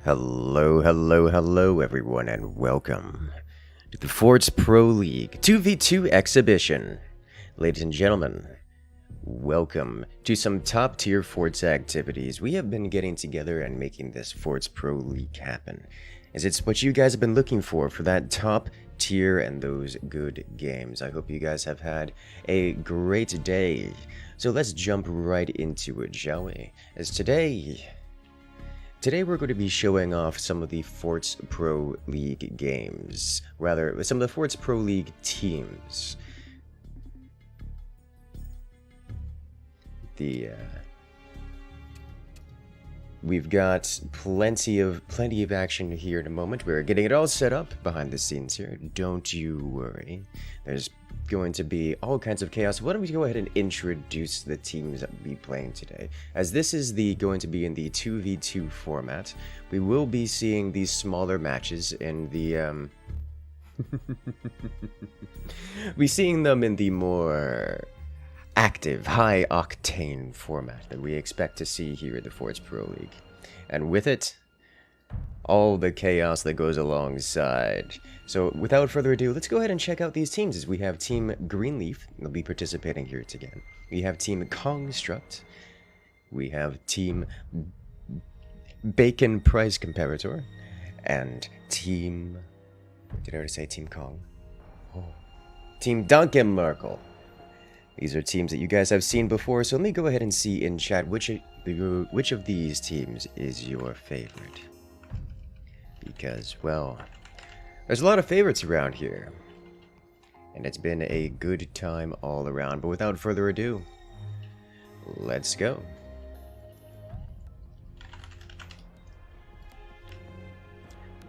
Hello, hello, hello everyone, and welcome to the Forts Pro League 2v2 exhibition. Ladies and gentlemen, welcome to some top tier Forts activities. We have been getting together and making this Forts Pro League happen, as it's what you guys have been looking for that top tier and those good games. I hope you guys have had a great day. So let's jump right into it, shall we? As Today we're going to be showing off some of the Forts Pro League games. Rather, some of the Forts Pro League teams. We've got plenty of action here in a moment. We're getting it all set up behind the scenes here. Don't you worry. There's going to be all kinds of chaos. Why don't we go ahead and introduce the teams that we'll be playing today? As this is going to be in the 2v2 format, we will be seeing these smaller matches in the we're seeing them in the more active, high-octane format that we expect to see here at the Forts Pro League. And with it, all the chaos that goes alongside. So without further ado, let's go ahead and check out these teams, as we have Team Greenleaf. They'll be participating here again. We have Team Construct. We have Team Bacon Price Comparator. And Team... Did I already say Team Kong? Oh. Team Duncan Merkel. These are teams that you guys have seen before, so let me go ahead and see in chat which of these teams is your favorite. Because, well, there's a lot of favorites around here. And it's been a good time all around. But without further ado, let's go.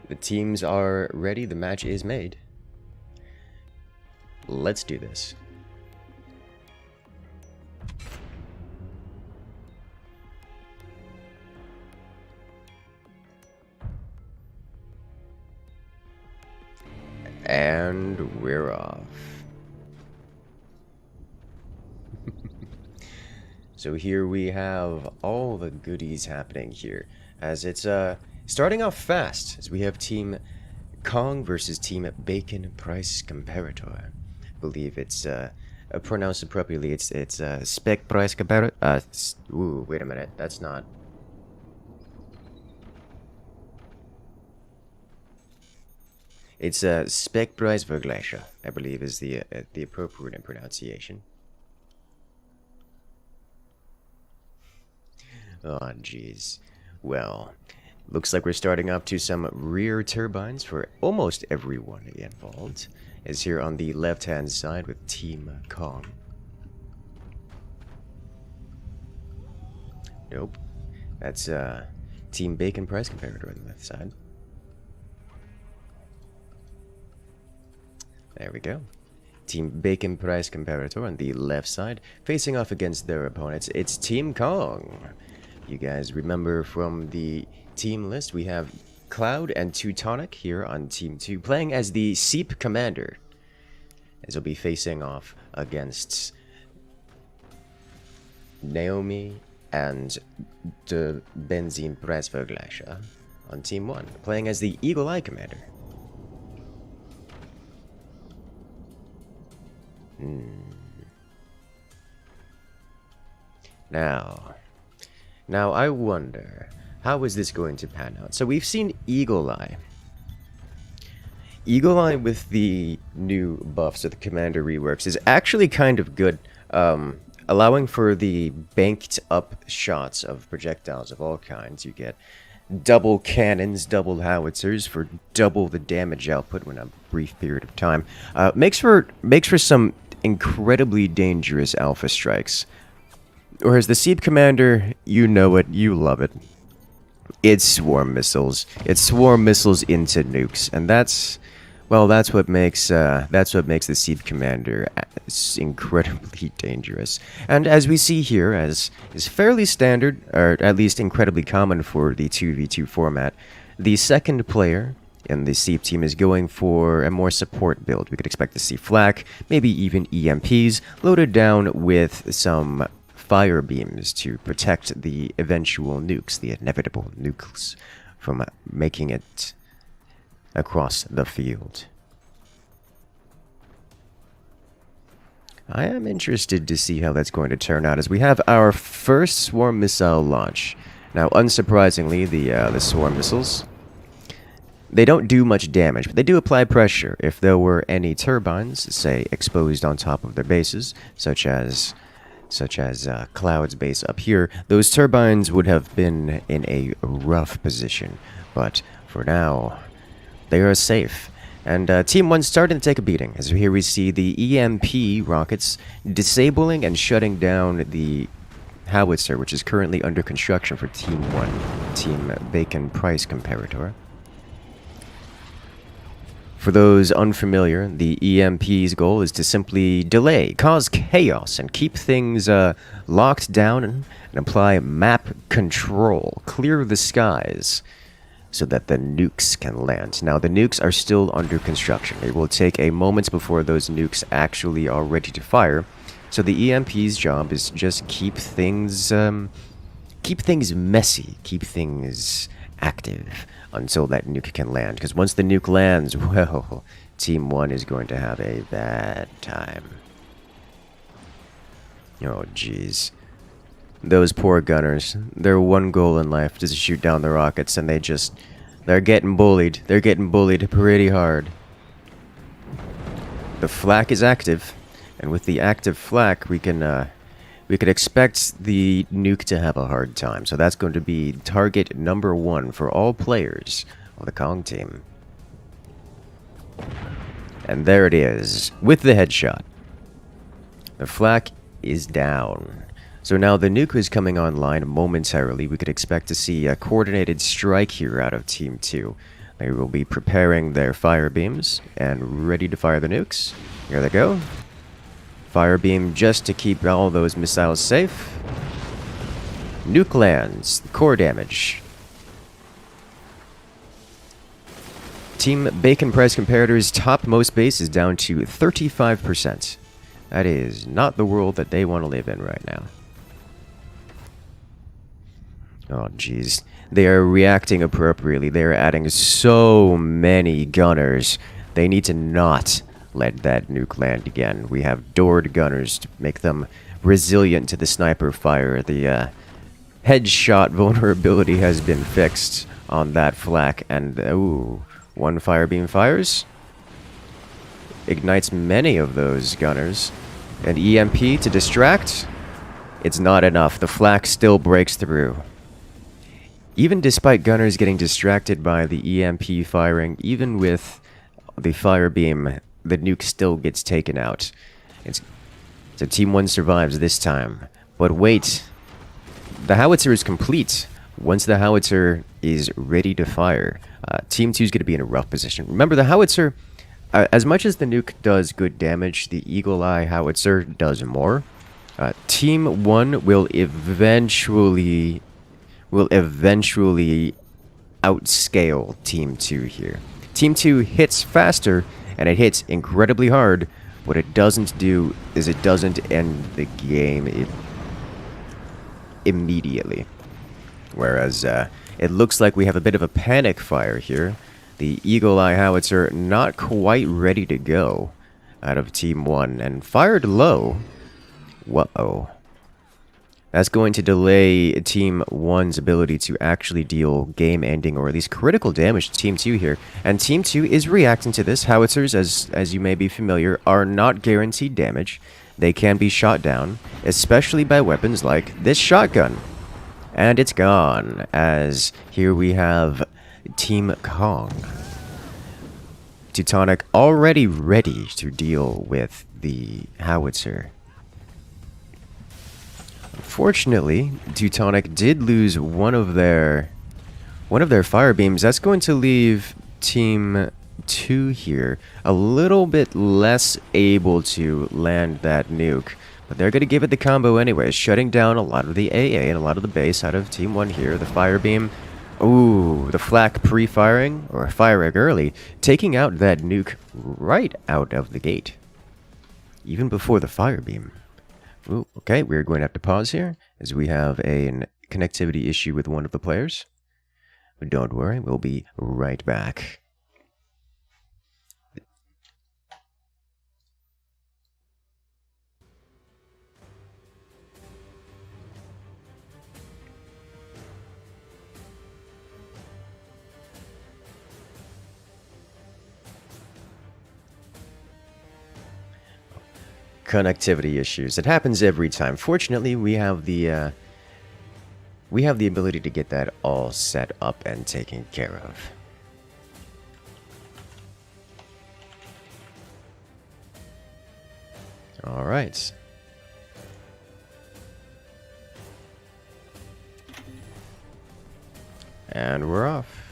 The teams are ready. The match is made. Let's do this. And we're off. So here we have all the goodies happening here, as it's starting off fast, as we have Team Kong versus Team Bacon Price Comparator. I believe it's pronounced appropriately. It's Spec Price Comparator. Ooh, wait a minute, that's not. It's Spekpreisvergleiche, I believe, is the appropriate pronunciation. Oh, jeez. Well, looks like we're starting up to some rear turbines for almost everyone involved. As here on the left-hand side with Team Kong. Nope. That's Team Bacon Price Comparator on the left side. There we go. Team Bacon Price Comparator on the left side, facing off against their opponents. It's Team Kong. You guys remember from the team list, we have Cloud and Teutonic here on Team 2, playing as the Seep Commander. As they'll be facing off against Naomi and the Benzin Preisvergleiche on Team 1, playing as the Eagle Eye Commander. Now I wonder, how is this going to pan out? So we've seen Eagle Eye. Eagle Eye with the new buffs of the commander reworks is actually kind of good, allowing for the banked up shots of projectiles of all kinds. You get double cannons, double howitzers for double the damage output in a brief period of time. Makes for some incredibly dangerous alpha strikes. Whereas the Seep Commander, you know it, you love it. It's swarm missiles. It's swarm missiles into nukes, and that's what makes the Seep Commander incredibly dangerous. And as we see here, as is fairly standard, or at least incredibly common for the 2v2 format, the second player in the Seep team is going for a more support build. We could expect to see flak, maybe even EMPs, loaded down with some fire beams to protect the eventual nukes, the inevitable nukes from making it across the field. I am interested to see how that's going to turn out as we have our first swarm missile launch. Now, unsurprisingly, the swarm missiles, they don't do much damage, but they do apply pressure. If there were any turbines, say, exposed on top of their bases, such as Cloud's base up here, those turbines would have been in a rough position. But for now, they are safe. And Team 1's starting to take a beating, as here we see the EMP rockets disabling and shutting down the howitzer, which is currently under construction for Team 1, Team Bacon Price Comparator. For those unfamiliar, the EMP's goal is to simply delay, cause chaos, and keep things locked down and apply map control, clear the skies, so that the nukes can land. Now, the nukes are still under construction. It will take a moment before those nukes actually are ready to fire. So the EMP's job is just keep things messy, keep things active until that nuke can land. Because once the nuke lands, well, Team 1 is going to have a bad time. Oh, jeez. Those poor gunners, their one goal in life is to shoot down the rockets, and they're getting bullied. They're getting bullied pretty hard. The flak is active, and with the active flak, we could expect the nuke to have a hard time. So that's going to be target number 1 for all players of the Kong team. And there it is, with the headshot. The flak is down. So now the nuke is coming online momentarily. We could expect to see a coordinated strike here out of Team 2. They will be preparing their fire beams and ready to fire the nukes. Here they go. Fire beam just to keep all those missiles safe. Nuke lands. Core damage. Team Bacon Price Comparator's topmost base is down to 35%. That is not the world that they want to live in right now. Oh, jeez. They are reacting appropriately. They are adding so many gunners. They need to not let that nuke land again. We have doored gunners to make them resilient to the sniper fire. The headshot vulnerability has been fixed on that flak. And, ooh, one fire beam fires. Ignites many of those gunners. An EMP to distract. It's not enough. The flak still breaks through. Even despite gunners getting distracted by the EMP firing, even with the fire beam, the nuke still gets taken out. So Team 1 survives this time. But wait, the howitzer is complete. Once the howitzer is ready to fire, Team 2 is going to be in a rough position. Remember, the howitzer, as much as the nuke does good damage, the Eagle Eye howitzer does more. Team 1 will eventually outscale Team 2 here. Team 2 hits faster, and it hits incredibly hard. What it doesn't do is it doesn't end the game immediately. Whereas it looks like we have a bit of a panic fire here. The Eagle Eye howitzer not quite ready to go out of Team 1, and fired low. Whoa. That's going to delay Team 1's ability to actually deal game-ending or at least critical damage to Team 2 here. And Team 2 is reacting to this. Howitzers, as you may be familiar, are not guaranteed damage. They can be shot down, especially by weapons like this shotgun. And it's gone, as here we have Team Kong. Teutonic already ready to deal with the howitzer. Unfortunately, Teutonic did lose one of their fire beams. That's going to leave Team 2 here a little bit less able to land that nuke. But they're going to give it the combo anyway, shutting down a lot of the AA and a lot of the base out of Team 1 here. The fire beam, ooh, the flak pre-firing, or firing early, taking out that nuke right out of the gate. Even before the fire beam. Ooh, okay, we're going to have to pause here, as we have a connectivity issue with one of the players. Don't worry, we'll be right back. Connectivity issues. It happens every time. Fortunately, we have the ability to get that all set up and taken care of. All right. And we're off.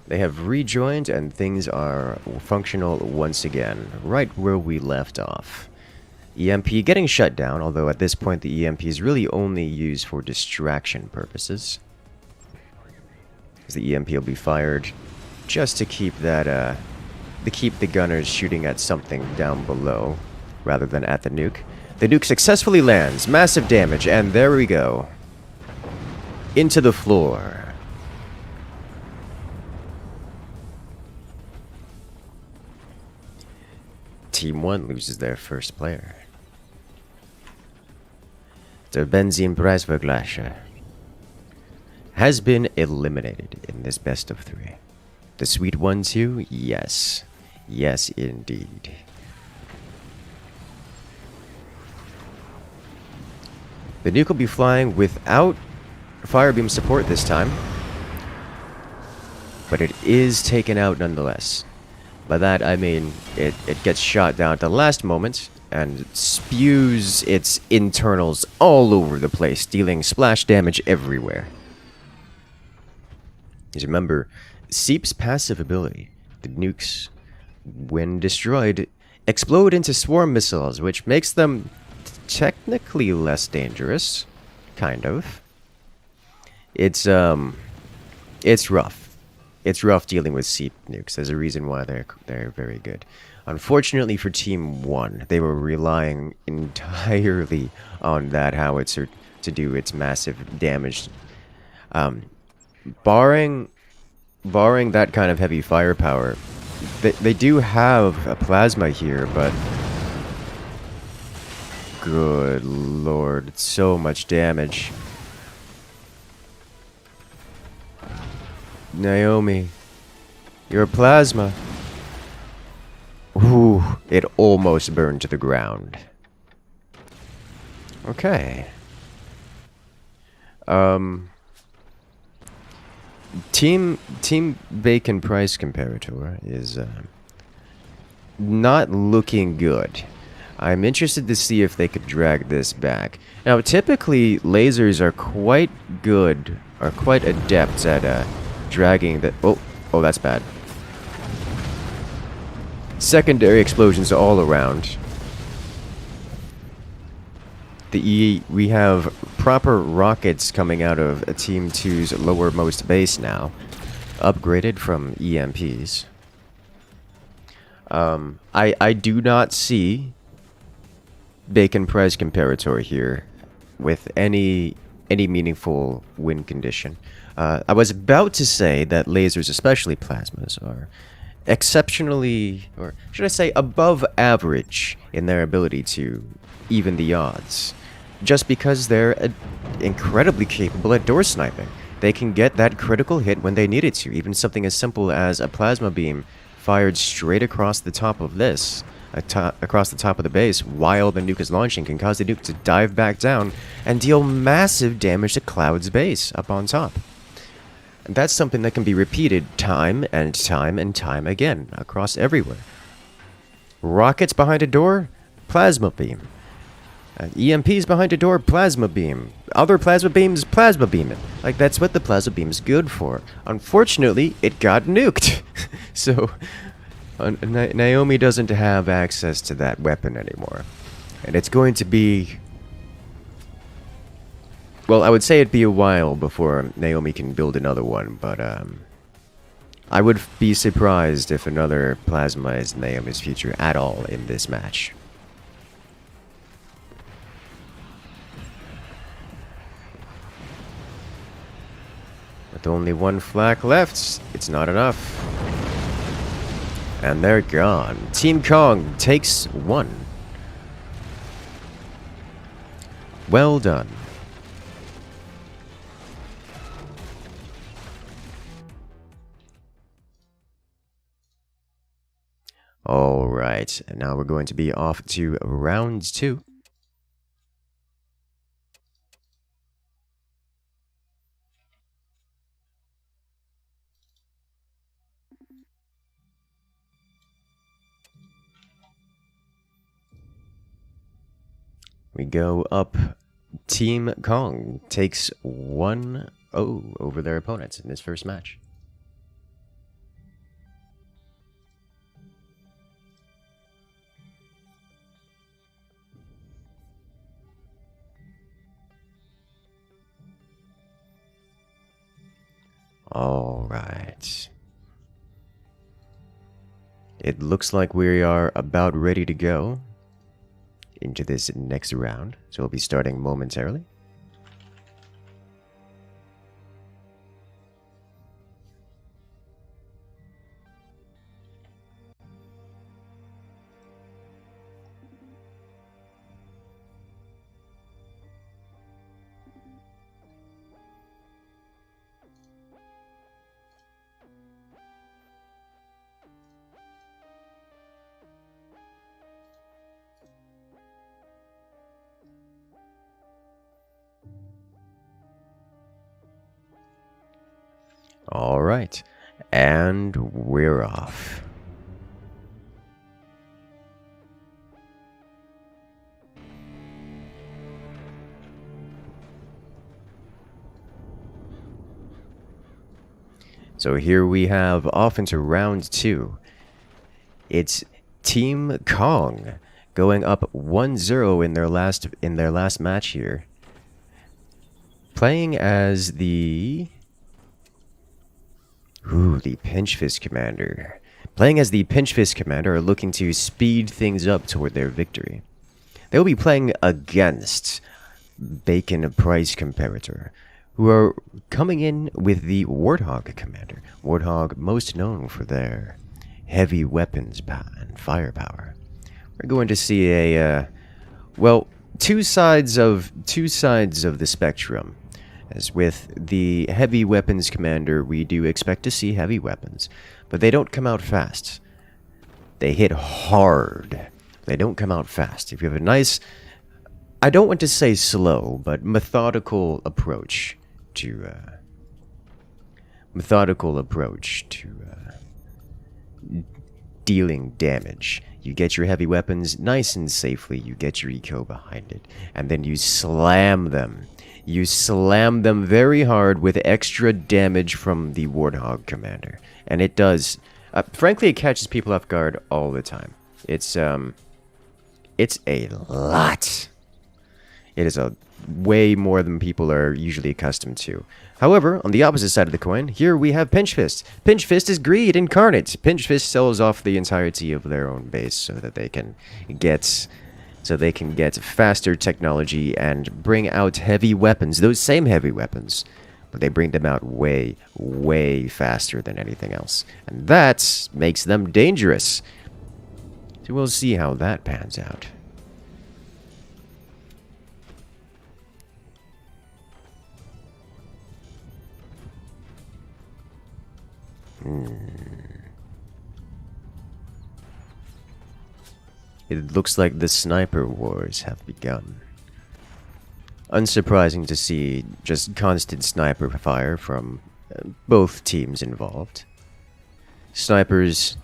They have rejoined and things are functional once again, right where we left off. EMP getting shut down, although at this point the EMP is really only used for distraction purposes. Because the EMP will be fired just to keep that, to keep the gunners shooting at something down below, rather than at the nuke. The nuke successfully lands, massive damage, and there we go. Into the floor. Team 1 loses their first player. The Benzinpreisvergleiche has been eliminated in this best of 3. The sweet one too? Yes. Yes, indeed. The nuke will be flying without firebeam support this time, but it is taken out nonetheless. By that, I mean it gets shot down at the last moment and spews its internals all over the place, dealing splash damage everywhere. Just remember, Seep's passive ability, the nukes, when destroyed, explode into swarm missiles, which makes them technically less dangerous. Kind of. It's rough. It's rough dealing with Seep nukes. There's a reason why they're very good. Unfortunately for Team 1, they were relying entirely on that howitzer to do its massive damage. Barring that kind of heavy firepower, they do have a plasma here, but good lord, it's so much damage. Naomi, your plasma. Ooh, it almost burned to the ground. Okay. Team Bacon price comparator is not looking good. I'm interested to see if they could drag this back. Now, typically lasers are quite good, are quite adept at dragging the... Oh, that's bad. Secondary explosions all around. We have proper rockets coming out of Team 2's lowermost base now, upgraded from EMPs. I do not see Bacon price comparator here with any meaningful win condition. I was about to say that lasers, especially plasmas, are exceptionally, or should I say above average in their ability to even the odds. Just because they're incredibly capable at door sniping. They can get that critical hit when they need it to. Even something as simple as a plasma beam fired straight across the top of this, across the top of the base while the nuke is launching can cause the nuke to dive back down and deal massive damage to Cloud's base up on top. And that's something that can be repeated time and time and time again across everywhere. Rockets behind a door, plasma beam. EMPs behind a door, plasma beam. Other plasma beams, plasma beam it. Like, that's what the plasma beam is good for. Unfortunately, it got nuked. So, Naomi doesn't have access to that weapon anymore. And it's going to be... Well, I would say it'd be a while before Naomi can build another one, but I would be surprised if another plasma is Naomi's future at all in this match. With only one flak left, it's not enough. And they're gone. Team Kong takes 1. Well done. Alright, and now we're going to be off to round 2. We go up. Team Kong takes 1-0 over their opponents in this first match. All right. It looks like we are about ready to go into this next round, so we'll be starting momentarily. All right, and we're off. So here we have off into round 2. It's Team Kong going up 1-0 in their last match here. Playing as the Pinch Fist Commander. Playing as the Pinch Fist Commander are looking to speed things up toward their victory. They'll be playing against Bacon Price Comparator, who are coming in with the Warthog Commander. Warthog most known for their heavy weapons and firepower. We're going to see a, two sides of the spectrum. As with the heavy weapons commander, we do expect to see heavy weapons, but they don't come out fast. They hit hard. They don't come out fast. If you have a nice, I don't want to say slow, but methodical approach to dealing damage. You get your heavy weapons nice and safely. You get your eco behind it, and then you slam them. You slam them very hard with extra damage from the Warthog Commander. And it does... frankly, it catches people off guard all the time. It's a lot. It is a way more than people are usually accustomed to. However, on the opposite side of the coin, here we have Pinch Fist. Pinch Fist is greed incarnate. Pinch Fist sells off the entirety of their own base so that they can get faster technology and bring out heavy weapons, those same heavy weapons, but they bring them out way, way faster than anything else. And that makes them dangerous. So we'll see how that pans out. It looks like the sniper wars have begun. Unsurprising to see just constant sniper fire from both teams involved. Snipers,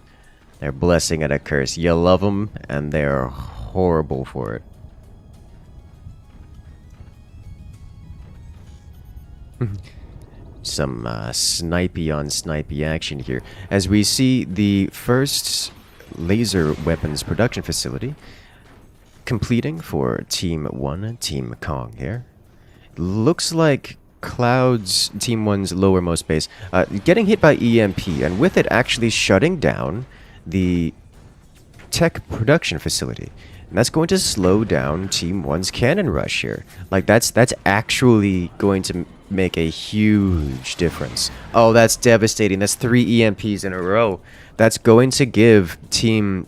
they're a blessing and a curse. You love them, and they're horrible for it. Some snipey on snipey action here, as we see the first laser weapons production facility completing for Team 1, Team Kong here. Looks like Cloud's Team 1's lowermost base getting hit by EMP, and with it actually shutting down the tech production facility. And that's going to slow down Team 1's cannon rush here. Like, that's actually going to make a huge difference. Oh, that's devastating. That's 3 EMPs in a row. That's going to give Team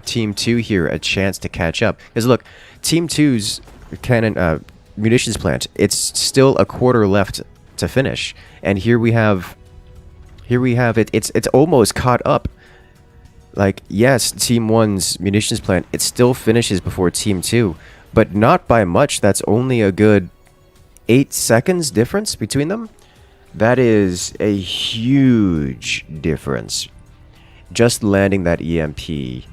2 here a chance to catch up. Because look, Team 2's cannon munitions plant, it's still a quarter left to finish. And here we have it. It's almost caught up. Like, yes, Team 1's munitions plant, it still finishes before Team 2, but not by much. That's only a good 8 seconds difference between them. That is a huge difference. Just landing that EMP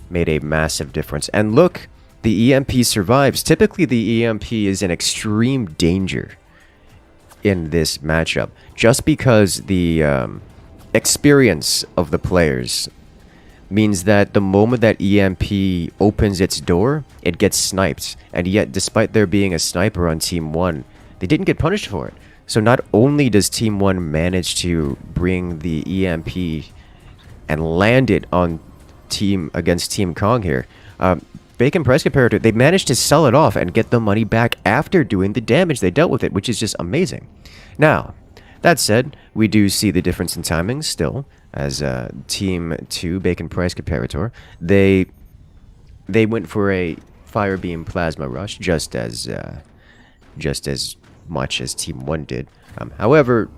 made a massive difference. And look, the EMP survives. Typically, the EMP is in extreme danger in this matchup, just because the experience of the players means that the moment that EMP opens its door, it gets sniped. And yet, despite there being a sniper on Team 1, they didn't get punished for it. So not only does Team 1 manage to bring the EMP and land it on against Team Kong here, Bacon Price Comparator, they managed to sell it off and get the money back after doing the damage they dealt with it, which is just amazing. Now, that said, we do see the difference in timing still, as Team 2, Bacon Price Comparator, they went for a fire beam plasma rush just as much as Team 1 did. However,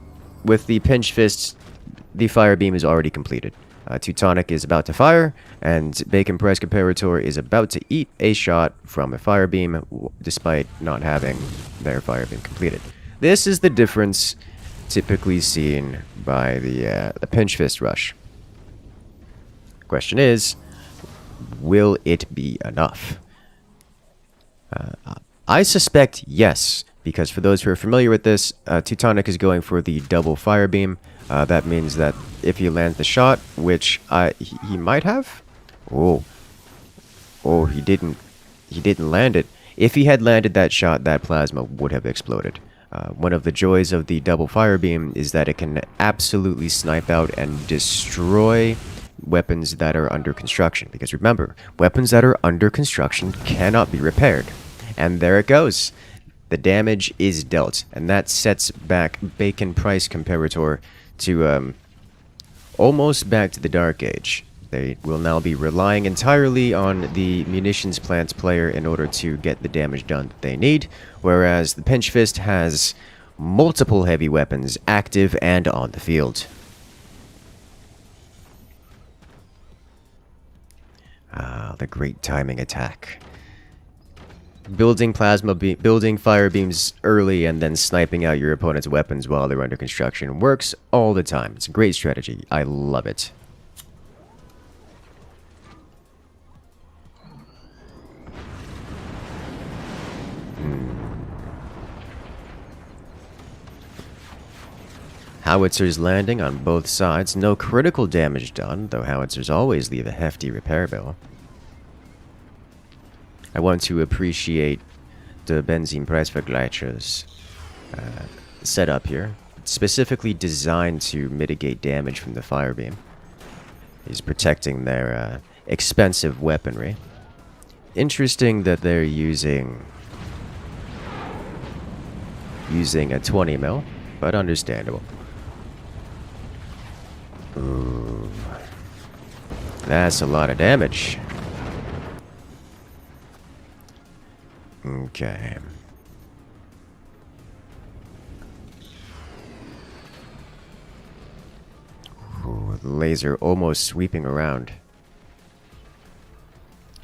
with the pinch fists, the fire beam is already completed. Teutonic is about to fire, and Bacon Price Comparator is about to eat a shot from a fire beam, despite not having their fire beam completed. This is the difference typically seen by the pinch fist rush. Question is, will it be enough? I suspect yes, because for those who are familiar with this, Teutonic is going for the double fire beam. That means that if he lands the shot, which he might have. Oh, he didn't land it. If he had landed that shot, that plasma would have exploded. One of the joys of the double fire beam is that it can absolutely snipe out and destroy weapons that are under construction. Because remember, weapons that are under construction cannot be repaired. And there it goes. The damage is dealt. And that sets back Bacon Price Comparator to almost back to the Dark Age. They will now be relying entirely on the munitions plants player in order to get the damage done that they need, whereas the Pinch Fist has multiple heavy weapons active and on the field. Ah, the great timing attack. Building building fire beams early and then sniping out your opponent's weapons while they're under construction works all the time. It's a great strategy. I love it. Howitzers landing on both sides. No critical damage done, though howitzers always leave a hefty repair bill. I want to appreciate the Benzinpreisvergleicher's setup here. It's specifically designed to mitigate damage from the fire beam. He's protecting their expensive weaponry. Interesting that they're using a 20 mil, but understandable. Ooh. That's a lot of damage. Okay. Ooh, the laser almost sweeping around.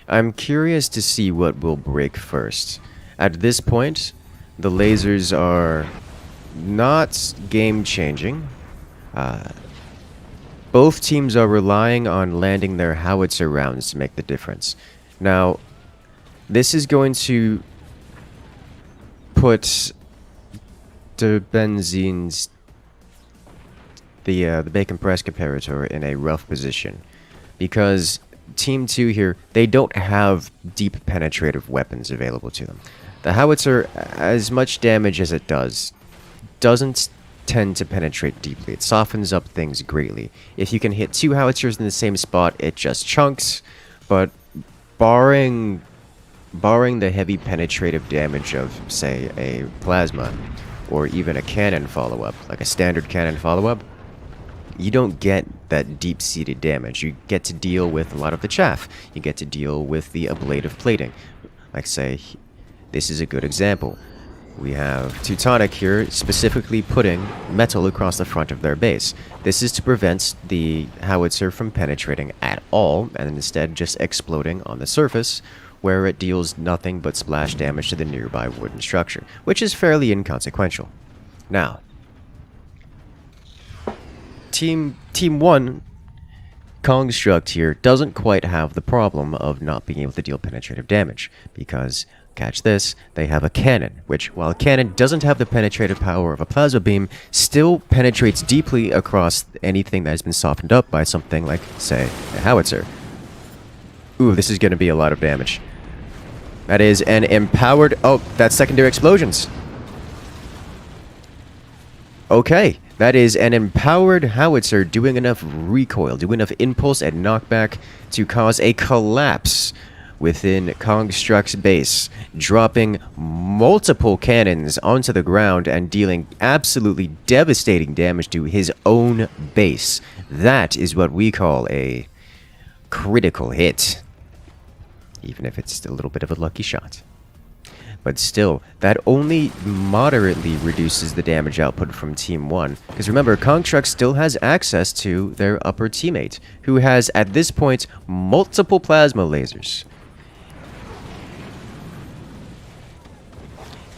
I'm curious to see what will break first. At this point, the lasers are not game-changing. Both teams are relying on landing their howitzer rounds to make the difference. Now, this is going to put the Bacon Press Comparator in a rough position, because Team 2 here, they don't have deep penetrative weapons available to them. The howitzer, as much damage as it does, doesn't tend to penetrate deeply. It softens up things greatly. If you can hit two howitzers in the same spot, it just chunks, but barring barring the heavy penetrative damage of, say, a plasma, or even a cannon follow-up, like a standard cannon follow-up, you don't get that deep-seated damage. You get to deal with a lot of the chaff. You get to deal with the ablative plating. Like, say, this is a good example. We have Teutonic here specifically putting metal across the front of their base. This is to prevent the howitzer from penetrating at all, and instead just exploding on the surface, where it deals nothing but splash damage to the nearby wooden structure, which is fairly inconsequential. Now, Team 1, Construct here, doesn't quite have the problem of not being able to deal penetrative damage, because, catch this, they have a cannon, which, while a cannon doesn't have the penetrative power of a plasma beam, still penetrates deeply across anything that has been softened up by something like, say, a howitzer. Ooh, this is going to be a lot of damage. That is an empowered... Oh, that's secondary explosions. Okay, that is an empowered howitzer doing enough recoil, doing enough impulse and knockback to cause a collapse within Construct's base, dropping multiple cannons onto the ground and dealing absolutely devastating damage to his own base. That is what we call a critical hit. Even if it's a little bit of a lucky shot. But still, that only moderately reduces the damage output from Team 1. Because remember, Construct still has access to their upper teammate, who has, at this point, multiple plasma lasers.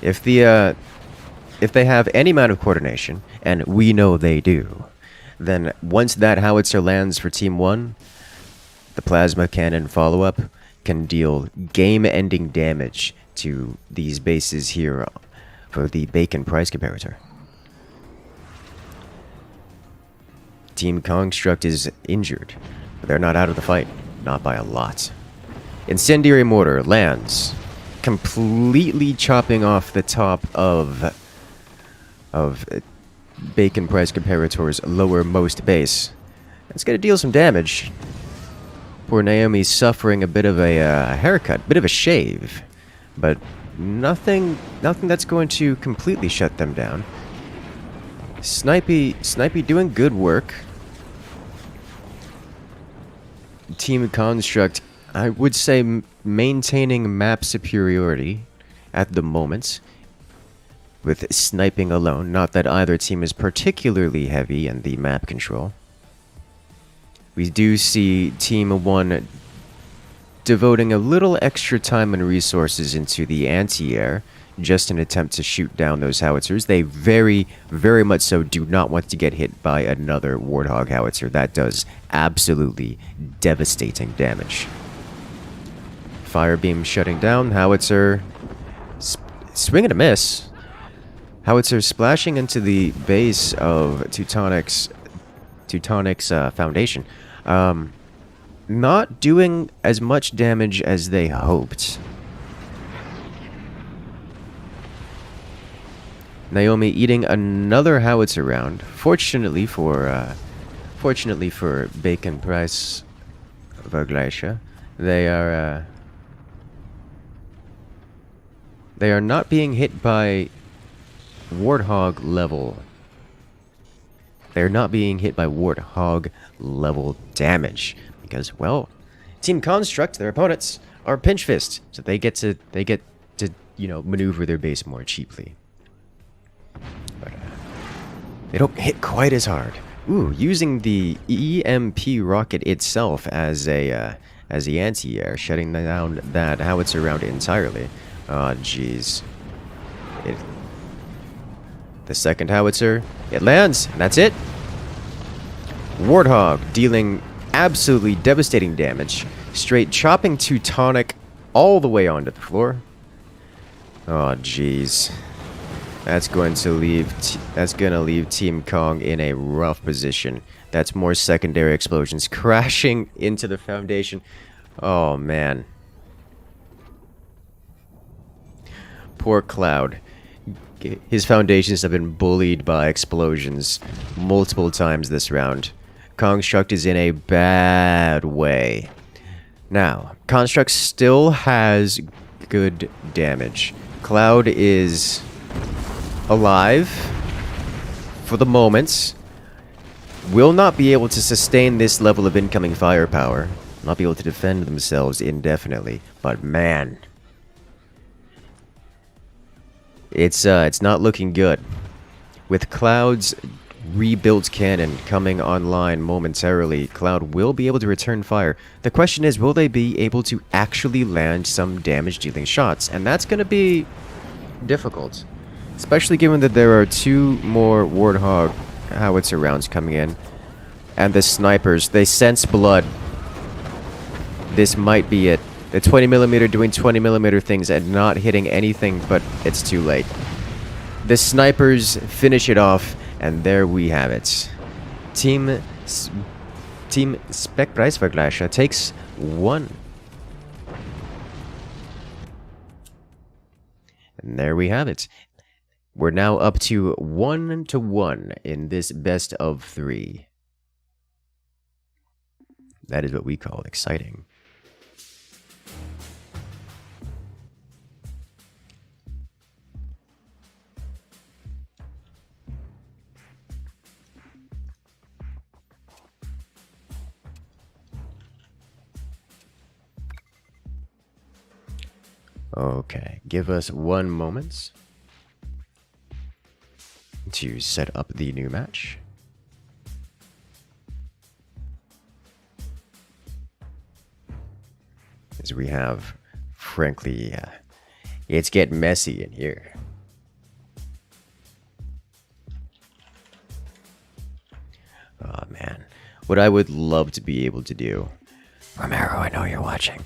If they have any amount of coordination, and we know they do, then once that howitzer lands for Team 1, the plasma cannon follow-up can deal game-ending damage to these bases here for the Bacon price comparator. Team Construct is injured, but they're not out of the fight, not by a lot. Incendiary mortar lands, completely chopping off the top of Bacon price comparator's lowermost base. It's going to deal some damage. Poor Naomi's suffering a bit of a haircut, bit of a shave, but nothing that's going to completely shut them down. Snipey doing good work. Team Construct, I would say, maintaining map superiority at the moment with sniping alone. Not that either team is particularly heavy in the map control. We do see Team 1 devoting a little extra time and resources into the anti-air, just in an attempt to shoot down those howitzers. They very, very much so do not want to get hit by another Warthog howitzer. That does absolutely devastating damage. Fire beam shutting down, howitzer swing and a miss. Howitzer splashing into the base of Teutonic's foundation. Not doing as much damage as they hoped. Naomi eating another howitzer round. Fortunately for Bacon Price Vergleiche, they are not being hit by Warthog level. They're not being hit by Warthog level damage because, well, Team Construct, their opponents, are pinch fist, so they get to maneuver their base more cheaply. But they don't hit quite as hard. Ooh, using the EMP rocket itself as the anti-air, shutting down that howitzer round entirely. Oh, jeez. The second howitzer, it lands, and that's it. Warthog dealing absolutely devastating damage, straight chopping Teutonic all the way onto the floor. Oh, jeez. That's going to leave Team Kong in a rough position. That's more secondary explosions crashing into the foundation. Oh, man. Poor Cloud. His foundations have been bullied by explosions multiple times this round. Construct is in a bad way. Now, Construct still has good damage. Cloud is alive for the moment. Will not be able to sustain this level of incoming firepower. Not be able to defend themselves indefinitely. But man, it's not looking good. With Cloud's rebuilt cannon coming online momentarily, Cloud will be able to return fire. The question is, will they be able to actually land some damage-dealing shots? And that's going to be difficult. Especially given that there are 2 more Warthog howitzer rounds coming in. And the snipers, they sense blood. This might be it. The 20mm doing 20mm things and not hitting anything, but it's too late. The snipers finish it off, and there we have it. Team Spec-Preisvergleiche takes 1. And there we have it. We're now up to 1-1 in this best of 3. That is what we call exciting. Okay, give us 1 moment to set up the new match. As we have, frankly, it's getting messy in here. Oh man, what I would love to be able to do, Romero, I know you're watching.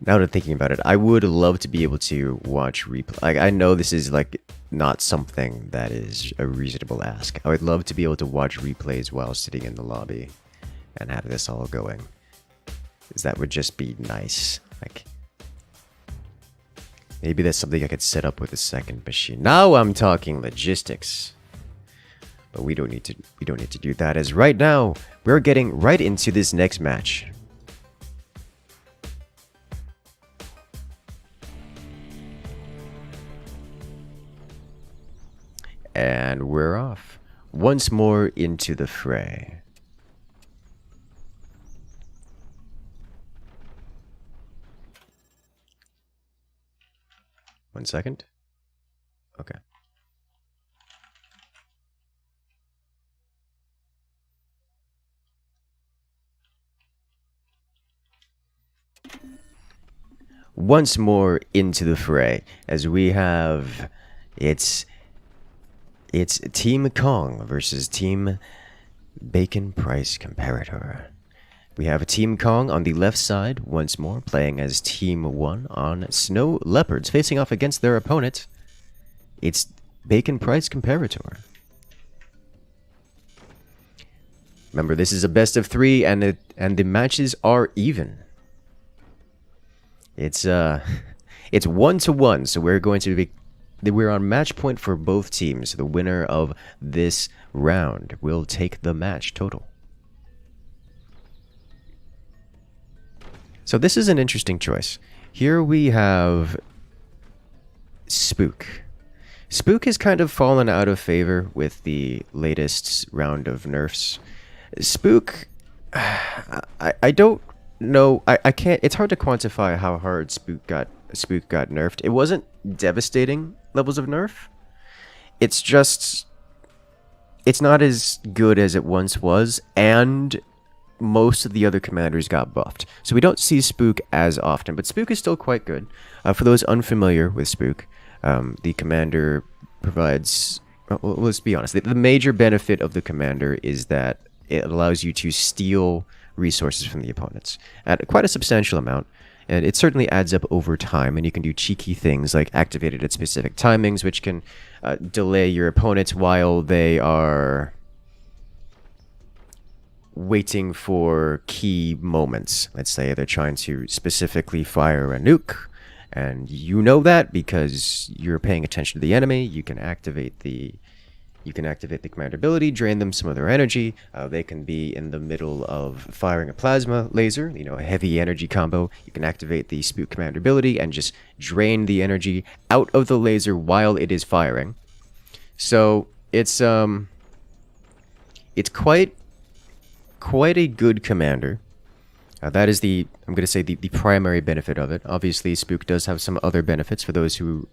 Now that I'm thinking about it, I would love to be able to watch replay. Like, I know this is like not something that is a reasonable ask. I would love to be able to watch replays while sitting in the lobby and have this all going. Because that would just be nice. Like, maybe that's something I could set up with a second machine. Now I'm talking logistics. But we don't need to do that, as right now we're getting right into this next match. And we're off once more into the fray. One second. Okay. Once more into the fray, as we have it's Team Kong versus Team Bacon Price Comparator. We have Team Kong on the left side, once more, playing as Team 1 on Snow Leopards, facing off against their opponent. It's Bacon Price Comparator. Remember, this is a best of 3, and the matches are even. It's 1-1, so we're on match point for both teams. The winner of this round will take the match total. So this is an interesting choice. Here we have Spook. Spook has kind of fallen out of favor with the latest round of nerfs. Spook, I don't know. I can't. It's hard to quantify how hard Spook got nerfed. It wasn't devastating levels of nerf. It's just, it's not as good as it once was, and most of the other commanders got buffed. So we don't see Spook as often, but Spook is still quite good. For those unfamiliar with Spook, the commander provides, well, let's be honest, the major benefit of the commander is that it allows you to steal resources from the opponents at quite a substantial amount. And it certainly adds up over time, and you can do cheeky things like activate it at specific timings, which can delay your opponents while they are waiting for key moments. Let's say they're trying to specifically fire a nuke, and you know that because you're paying attention to the enemy. You can activate the You can activate the commander ability, drain them some of their energy. They can be in the middle of firing a plasma laser, you know, a heavy energy combo. You can activate the spook commander ability and just drain the energy out of the laser while it is firing. So it's quite a good commander. That is I'm going to say the primary benefit of it. Obviously, spook does have some other benefits for those who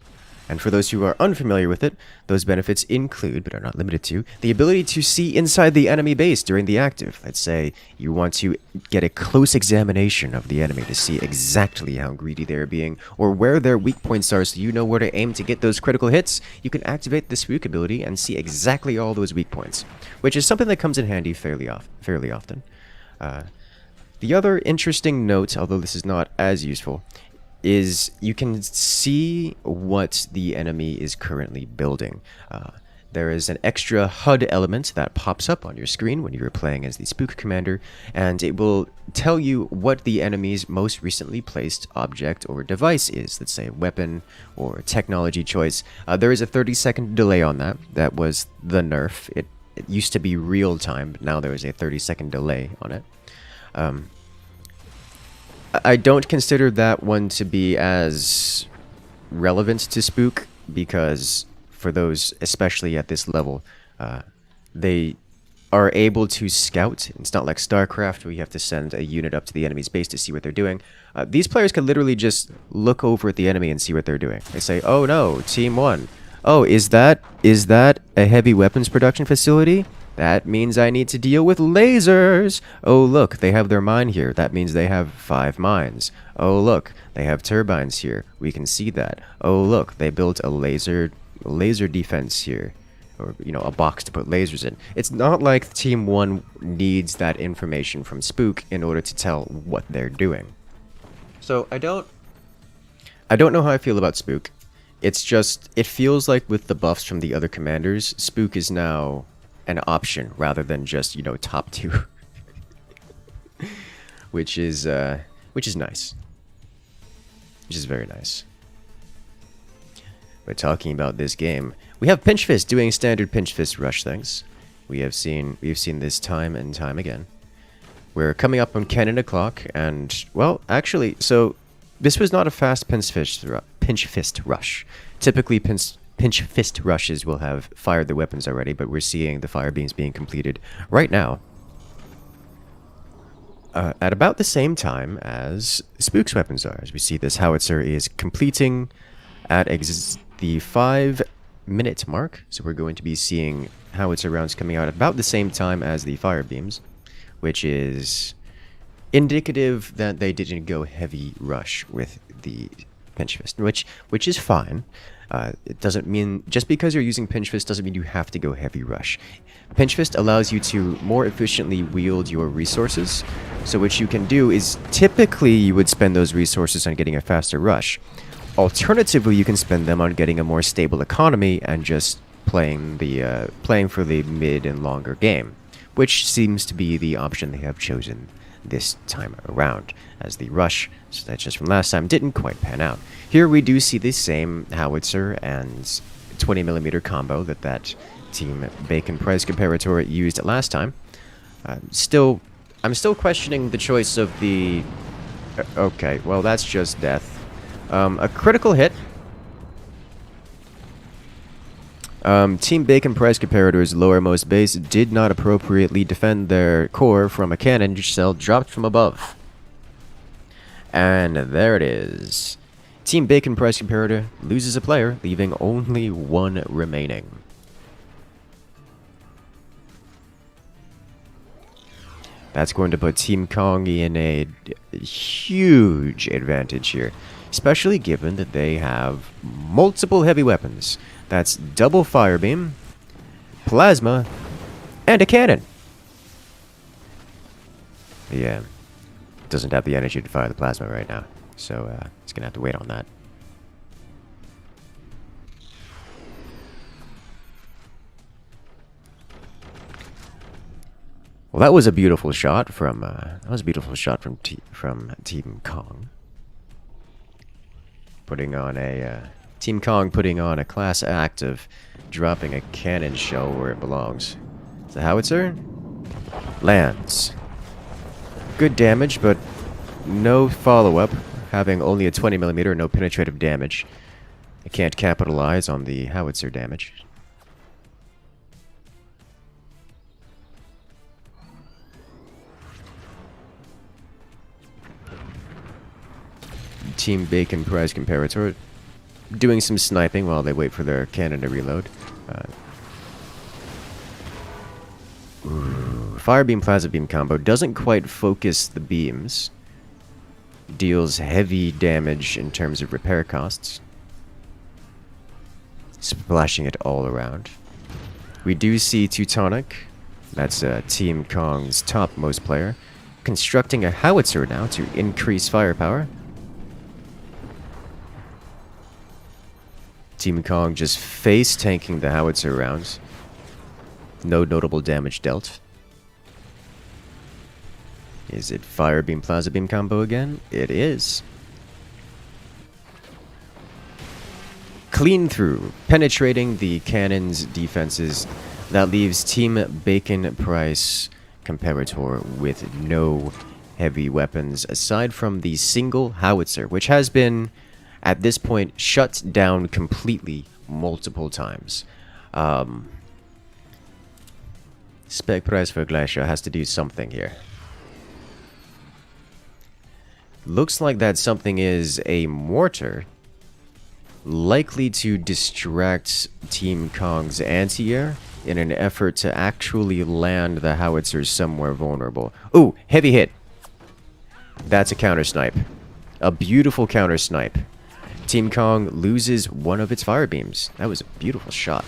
are unfamiliar with it. Those benefits include, but are not limited to, the ability to see inside the enemy base during the active. Let's say you want to get a close examination of the enemy to see exactly how greedy they're being, or where their weak points are so you know where to aim to get those critical hits. You can activate the spook ability and see exactly all those weak points, which is something that comes in handy fairly often. The other interesting note, although this is not as useful, is you can see what the enemy is currently building. There is an extra HUD element that pops up on your screen when you're playing as the spook commander, and it will tell you what the enemy's most recently placed object or device is. Let's say a weapon or a technology choice. There is a 30-second delay on that. That was the nerf. It used to be real time, but now there is a 30-second delay on it. I don't consider that one to be as relevant to spook, because for those, especially at this level, they are able to scout. It's not like StarCraft where you have to send a unit up to the enemy's base to see what they're doing. These players can literally just look over at the enemy and see what they're doing. They say, oh no, team 1. Oh, is that a heavy weapons production facility? That means I need to deal with lasers. Oh, look, they have their mine here. That means they have 5 mines. Oh, look, they have turbines here. We can see that. Oh, look, they built a laser defense here. Or, you know, a box to put lasers in. It's not like Team 1 needs that information from Spook in order to tell what they're doing. So, I don't know how I feel about Spook. It's just, it feels like with the buffs from the other commanders, Spook is now an option rather than just, you know, top 2. which is nice. Which is very nice. But talking about this game, we have Pinch Fist doing standard Pinch Fist rush things. We've seen this time and time again. We're coming up on cannon o'clock, and well, actually, so this was not a fast Pinch Fist rush. Typically, Pinch Fist rushes will have fired their weapons already, but we're seeing the fire beams being completed right now. At about the same time as Spook's weapons are. As we see, this howitzer is completing at the 5-minute mark. So we're going to be seeing howitzer rounds coming out at about the same time as the fire beams, which is indicative that they didn't go heavy rush with the Pinch Fist, which is fine. It doesn't mean, just because you're using Pinch Fist doesn't mean you have to go heavy rush. Pinch Fist allows you to more efficiently wield your resources. So what you can do is, typically you would spend those resources on getting a faster rush. Alternatively, you can spend them on getting a more stable economy and just playing for the mid and longer game, which seems to be the option they have chosen this time around, as the rush, so that's just from last time, didn't quite pan out. Here we do see the same howitzer and 20mm combo that Team Bacon Price Comparator used last time. I'm still questioning the choice of the... Okay, well that's just death. A critical hit. Team Bacon Price Comparator's lowermost base did not appropriately defend their core from a cannon shell dropped from above. And there it is. Team Bacon Price Comparator loses a player, leaving only 1 remaining. That's going to put Team Kong in a huge advantage here, especially given that they have multiple heavy weapons. That's double fire beam, plasma, and a cannon. Yeah, doesn't have the energy to fire the plasma right now, so it's gonna have to wait on that. Well, that was a beautiful shot from Team Kong, putting on a Team Kong putting on a class act of dropping a cannon shell where it belongs. The howitzer lands. Good damage, but no follow-up. Having only a 20mm, no penetrative damage. I can't capitalize on the howitzer damage. Team Bacon Prize Comparator doing some sniping while they wait for their cannon to reload. Fire Beam Plasma Beam combo doesn't quite focus the beams. Deals heavy damage in terms of repair costs. Splashing it all around. We do see Teutonic, that's Team Kong's topmost player, constructing a howitzer now to increase firepower. Team Kong just face tanking the howitzer rounds. No notable damage dealt. Is it Fire Beam Plasma Beam combo again? It is. Clean through, penetrating the cannon's defenses. That leaves Team Bacon Price Comparator with no heavy weapons aside from the single howitzer, which has been, at this point, shut down completely multiple times. Spec Price for Glacier has to do something here. Looks like that something is a mortar, likely to distract Team Kong's anti-air in an effort to actually land the howitzers somewhere vulnerable. Ooh, heavy hit. That's a counter snipe. A beautiful counter snipe. Team Kong loses one of its fire beams. That was a beautiful shot.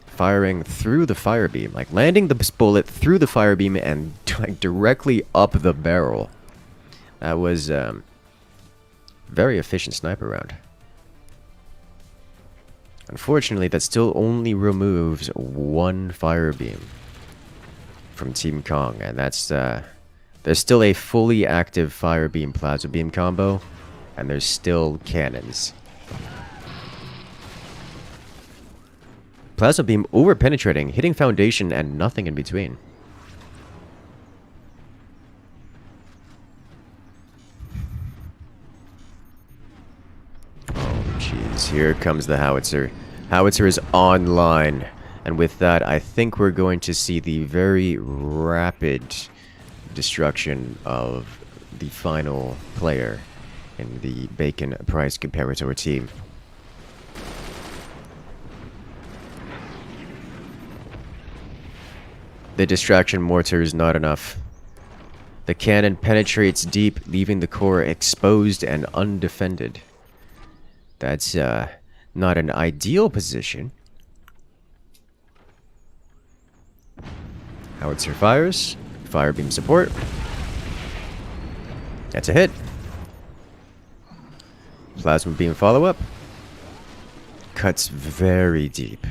Firing through the fire beam, like landing the bullet through the fire beam and like directly up the barrel. That was very efficient sniper round. Unfortunately, that still only removes one fire beam from Team Kong, and that's there's still a fully active fire beam plasma beam combo, and there's still cannons. Plasma beam over penetrating, hitting foundation and nothing in between. Jeez, here comes the howitzer. Howitzer is online, and with that, I think we're going to see the very rapid destruction of the final player in the Bacon Price Comparator team. The distraction mortar is not enough. The cannon penetrates deep, leaving the core exposed and undefended. That's not an ideal position. Howitzer fires. Fire beam support. That's a hit. Plasma beam follow-up. Cuts very deep.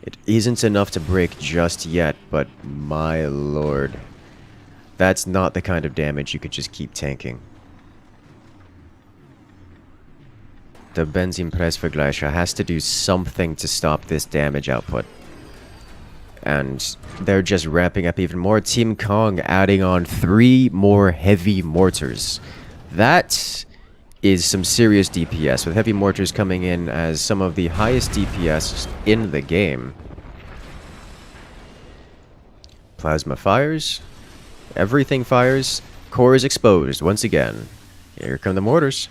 It isn't enough to break just yet, but my lord. That's not the kind of damage you could just keep tanking. The Benzinpressvergleicher has to do something to stop this damage output. And they're just ramping up even more. Team Kong adding on 3 more heavy mortars. That is some serious DPS, with heavy mortars coming in as some of the highest DPS in the game. Plasma fires. Everything fires. Core is exposed once again. Here come the mortars.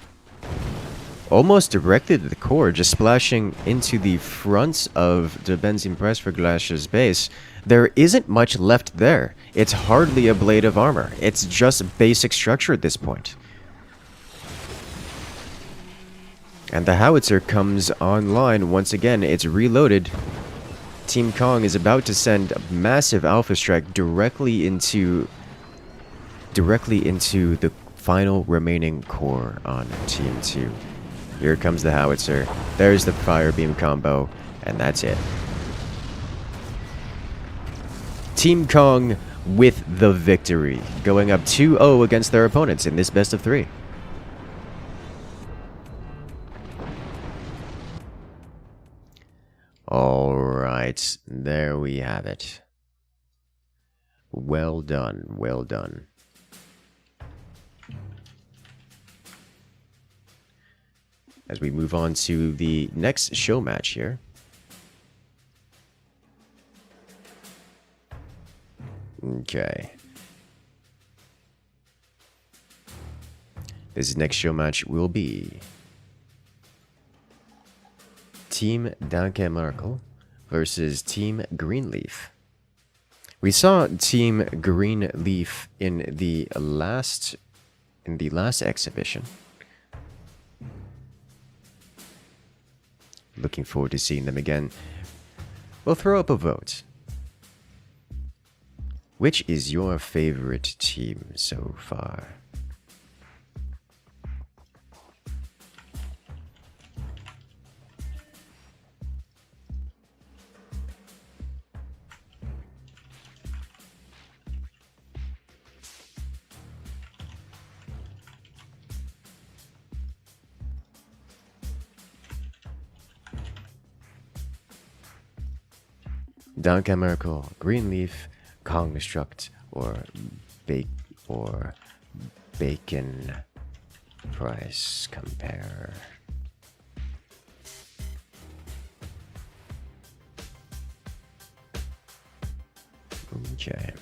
Almost directly to the core, just splashing into the front of the Benzinpressvergleicher's base. There isn't much left there. It's hardly a blade of armor. It's just basic structure at this point. And the howitzer comes online once again. It's reloaded. Team Kong is about to send a massive alpha strike directly into the final remaining core on Team 2. Here comes the howitzer. There's the fire beam combo, and that's it. Team Kong with the victory, going up 2-0 against their opponents in this best of 3. There we have it. Well done, well done. As we move on to the next show match here. Okay. This next show match will be Team Duncan versus Team Greenleaf. We saw Team Greenleaf in the last exhibition. Looking forward to seeing them again. We'll throw up a vote. Which is your favorite team so far? Duncan Merkel, Greenleaf, Construct, or Bacon Price Compare. Okay.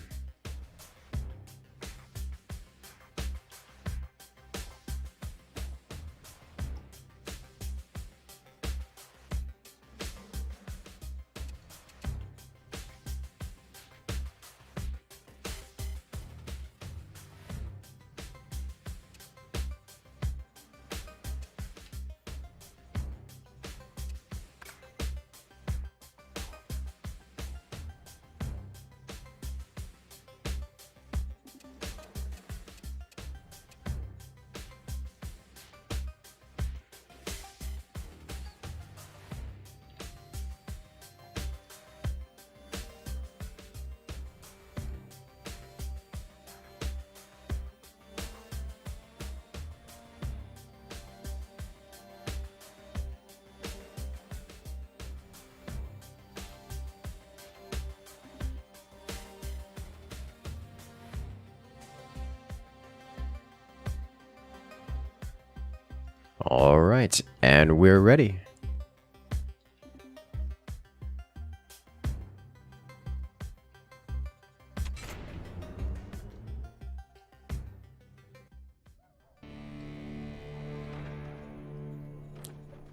All right, and we're ready.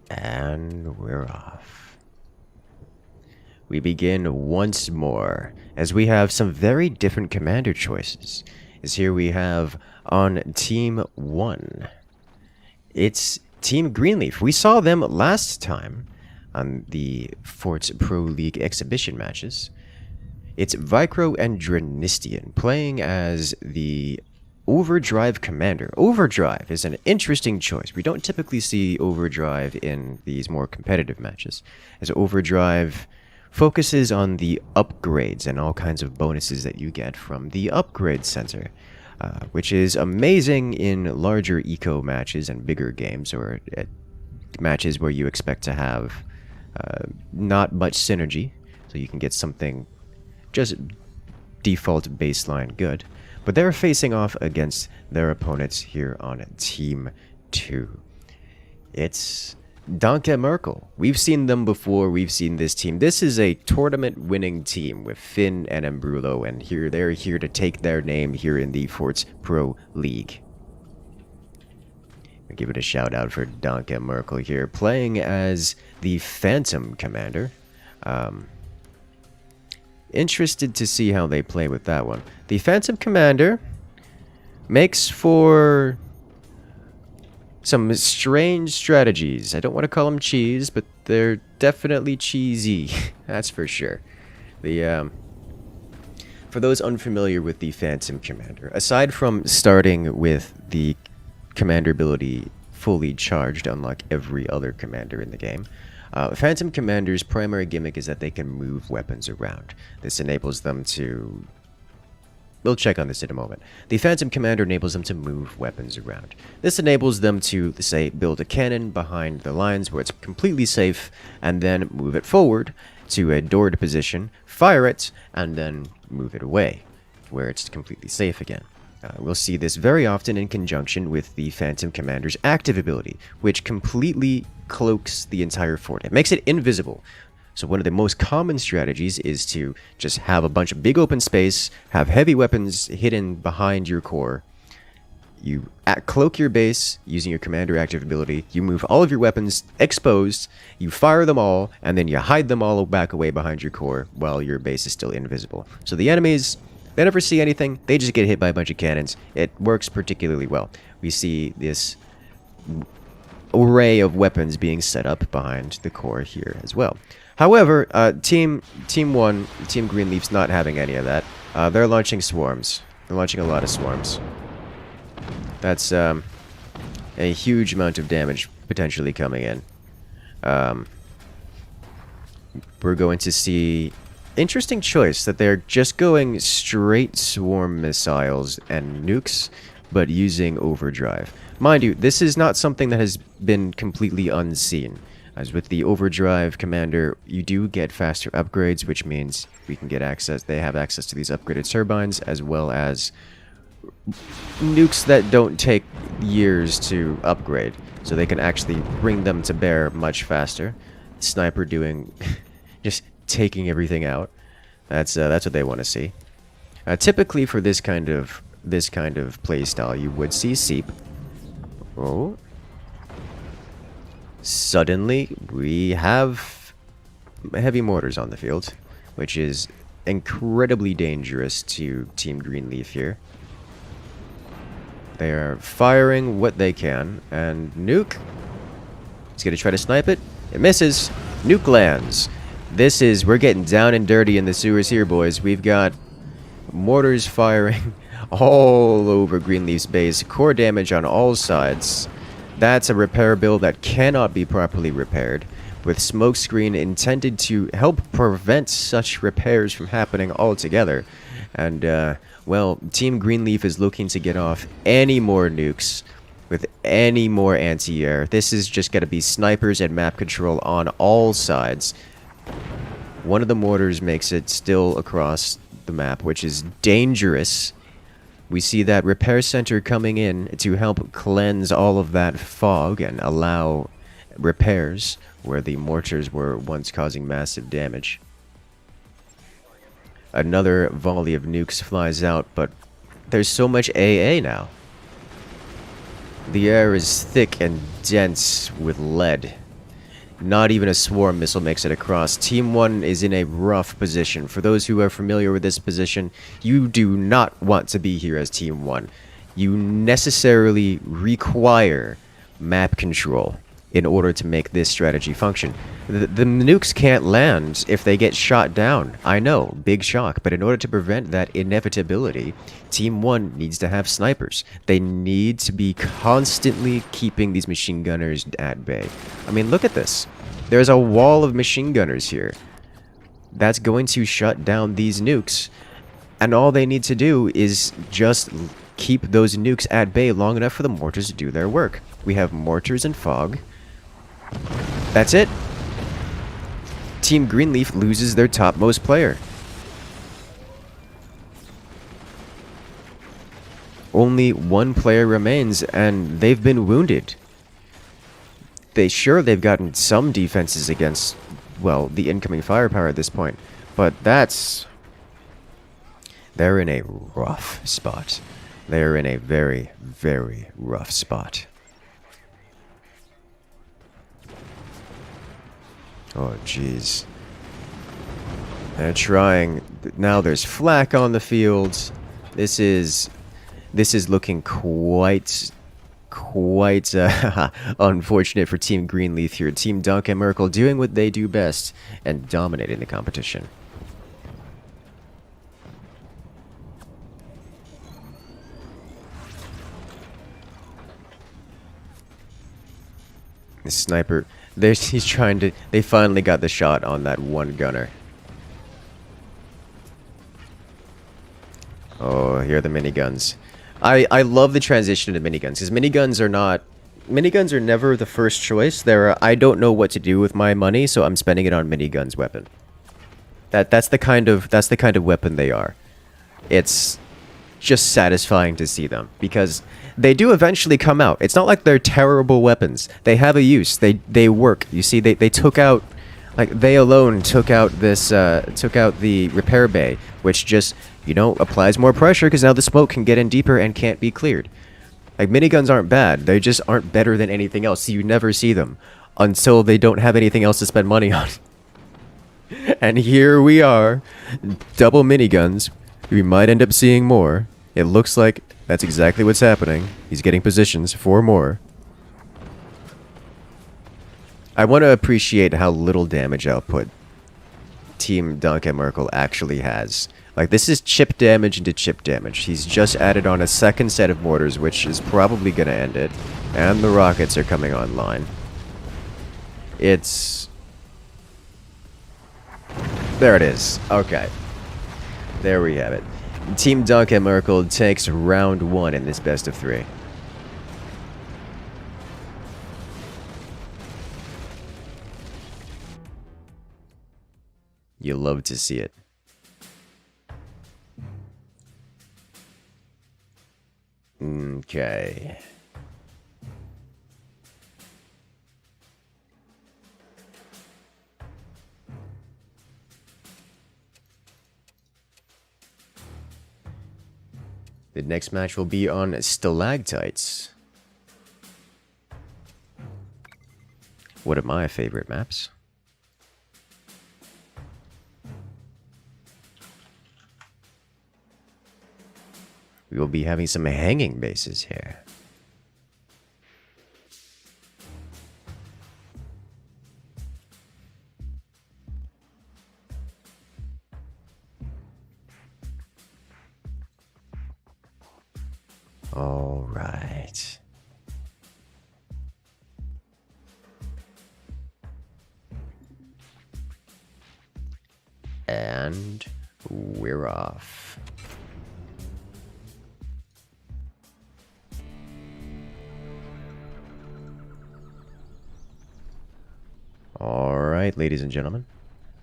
And we're off. We begin once more, as we have some very different commander choices. As here we have on Team 1. It's Team Greenleaf. We saw them last time on the Forts Pro League exhibition matches. It's Vicro and Dranistian playing as the Overdrive Commander. Overdrive is an interesting choice. We don't typically see Overdrive in these more competitive matches, as Overdrive focuses on the upgrades and all kinds of bonuses that you get from the Upgrade Center. Which is amazing in larger eco matches and bigger games, or at matches where you expect to have not much synergy, so you can get something just default baseline good. But they're facing off against their opponents here on Team 2. It's Duncan Merkel. We've seen them before. We've seen this team. This is a tournament-winning team with Finn and Embrulo, and they're here to take their name here in the Forts Pro League. I'll give it a shout out for Duncan Merkel here, playing as the Phantom Commander. Interested to see how they play with that one. The Phantom Commander makes for some strange strategies. I don't want to call them cheese, but they're definitely cheesy. That's for sure. For those unfamiliar with the Phantom Commander, aside from starting with the commander ability fully charged, unlike every other commander in the game, Phantom Commander's primary gimmick is that they can move weapons around. This enables them to... We'll check on this in a moment. The Phantom Commander enables them to move weapons around. This enables them to, say, build a cannon behind the lines where it's completely safe, and then move it forward to a doored position, fire it, and then move it away, where it's completely safe again. We'll see this very often in conjunction with the Phantom Commander's active ability, which completely cloaks the entire fort. It makes it invisible. So one of the most common strategies is to just have a bunch of big open space, have heavy weapons hidden behind your core. You cloak your base using your commander active ability. You move all of your weapons exposed, you fire them all, and then you hide them all back away behind your core while your base is still invisible. So the enemies, they never see anything, they just get hit by a bunch of cannons. It works particularly well. We see this array of weapons being set up behind the core here as well. However, Team 1, Team Greenleaf's not having any of that. They're launching swarms. They're launching a lot of swarms. That's a huge amount of damage potentially coming in. We're going to see interesting choice that they're just going straight swarm missiles and nukes, but using overdrive. Mind you, this is not something that has been completely unseen. As with the overdrive commander, you do get faster upgrades, which means we can get access. They have access to these upgraded turbines, as well as nukes that don't take years to upgrade, so they can actually bring them to bear much faster. Sniper doing just taking everything out. That's what they want to see. Typically for this kind of playstyle, you would see Seep. Oh. Suddenly, we have heavy mortars on the field, which is incredibly dangerous to Team Greenleaf here. They are firing what they can, and Nuke is going to try to snipe it. It misses. Nuke lands. We're getting down and dirty in the sewers here, boys. We've got mortars firing all over Greenleaf's base. Core damage on all sides. That's a repair build that cannot be properly repaired, with smokescreen intended to help prevent such repairs from happening altogether. And, well, Team Greenleaf is looking to get off any more nukes with any more anti-air. This is just going to be snipers and map control on all sides. One of the mortars makes it still across the map, which is dangerous. We see that repair center coming in to help cleanse all of that fog and allow repairs where the mortars were once causing massive damage. Another volley of nukes flies out, but there's so much AA now. The air is thick and dense with lead. Not even a swarm missile makes it across. Team 1 is in a rough position. For those who are familiar with this position, you do not want to be here as Team 1. You necessarily require map control in order to make this strategy function. The nukes can't land if they get shot down. I know, big shock, but in order to prevent that inevitability, Team 1 needs to have snipers. They need to be constantly keeping these machine gunners at bay. I mean, look at this. There's a wall of machine gunners here. That's going to shut down these nukes. And all they need to do is just keep those nukes at bay long enough for the mortars to do their work. We have mortars and fog. That's it. Team Greenleaf loses their topmost player. Only one player remains, and they've been wounded. They've gotten some defenses against, well, the incoming firepower at this point, but they're in a rough spot. They're in a very, very rough spot. Oh, jeez. They're trying. Now there's flak on the field. This is looking quite unfortunate for Team Greenleaf here. Team Duncan Merkel doing what they do best and dominating the competition. The sniper, he's trying to. They finally got the shot on that one gunner. Oh, here are the miniguns. I love the transition to miniguns, because miniguns are never the first choice. I don't know what to do with my money, so I'm spending it on miniguns weapon. That's the kind of weapon they are. It's just satisfying to see them because they do eventually come out. It's not like they're terrible weapons. They have a use. They work. You see, they took out, like they alone took out the repair bay, which just, you know, applies more pressure because now the smoke can get in deeper and can't be cleared. Like miniguns aren't bad. They just aren't better than anything else. So you never see them until they don't have anything else to spend money on. And here we are, double miniguns. We might end up seeing more. It looks like that's exactly what's happening. He's getting positions for more. I want to appreciate how little damage output Team Duncan Merkel actually has. Like, this is chip damage into chip damage. He's just added on a second set of mortars, which is probably going to end it. And the rockets are coming online. It's... There it is. Okay. There we have it. Team Duncan Merkel takes round 1 in this best of 3. You love to see it. Okay. The next match will be on stalactites. One of my favorite maps. We will be having some hanging bases here. All right. And we're off. All right, ladies and gentlemen,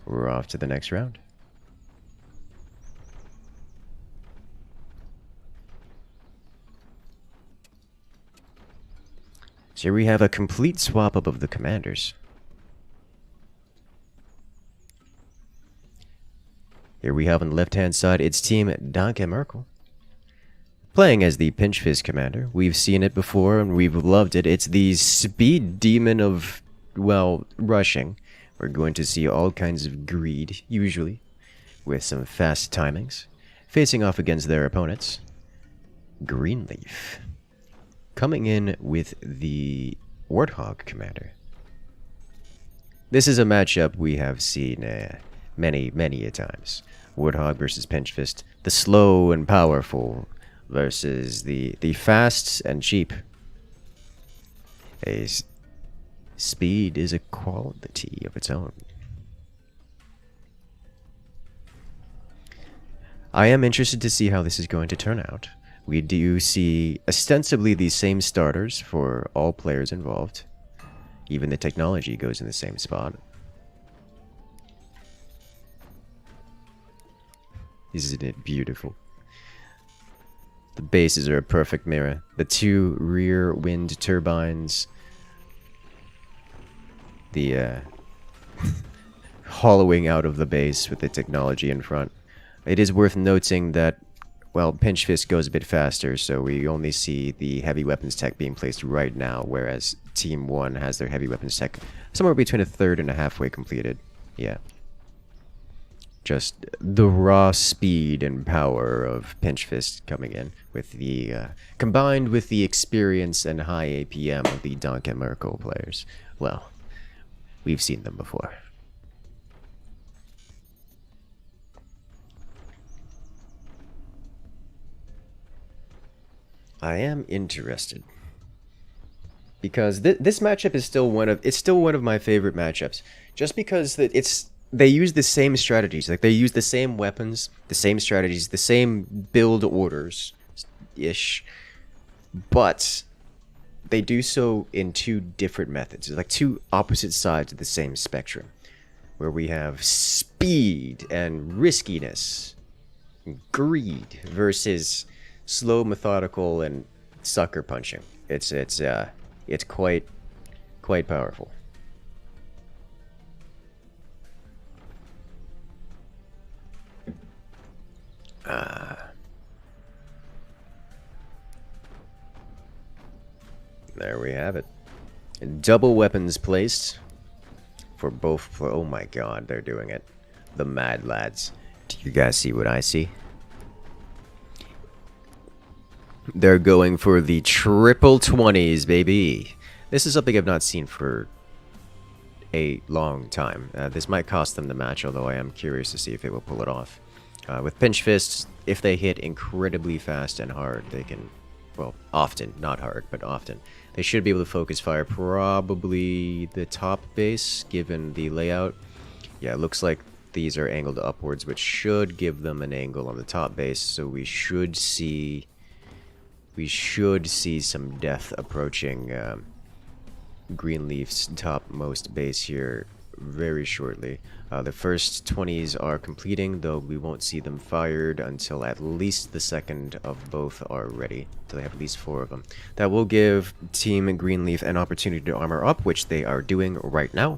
we're off to the next round. So here we have a complete swap up of the commanders. Here we have on the left-hand side, it's Team Duncan Merkel. Playing as the Pinch Fist commander. We've seen it before and we've loved it. It's the speed demon of, well, rushing. We're going to see all kinds of greed, usually, with some fast timings. Facing off against their opponents. Greenleaf. Coming in with the Warthog commander. This is a matchup we have seen many a times. Warthog versus Pinch Fist. The slow and powerful versus the fast and cheap. Speed is a quality of its own. I am interested to see how this is going to turn out. We do see ostensibly the same starters for all players involved. Even the technology goes in the same spot. Isn't it beautiful? The bases are a perfect mirror. The 2 rear wind turbines. The hollowing out of the base with the technology in front. It is worth noting that, well, Pinch Fist goes a bit faster, so we only see the heavy weapons tech being placed right now, whereas Team 1 has their heavy weapons tech somewhere between a third and a halfway completed. Yeah. Just the raw speed and power of Pinch Fist coming in, with the combined with the experience and high APM of the Duncan Merkel players. Well, we've seen them before. I am interested because this matchup is still one of my favorite matchups, just because they use the same strategies. Like, they use the same weapons, the same strategies, the same build orders ish, but they do so in 2 different methods. It's like 2 opposite sides of the same spectrum. where we have speed and riskiness, greed versus slow, methodical, and sucker punching. It's quite powerful. There we have it. Double weapons placed for both. Oh my god, they're doing it. The mad lads. Do you guys see what I see? They're going for the triple 20s, baby. This is something I've not seen for a long time. This might cost them the match, although I am curious to see if they will pull it off. With pinch fists, if they hit incredibly fast and hard, they can, well, often, not hard, but often, they should be able to focus fire probably the top base, given the layout. Yeah, it looks like these are angled upwards, which should give them an angle on the top base, so we should see some death approaching Greenleaf's topmost base here very shortly. The first 20s are completing, though we won't see them fired until at least the second of both are ready. So they have at least 4 of them. That will give Team Greenleaf an opportunity to armor up, which they are doing right now.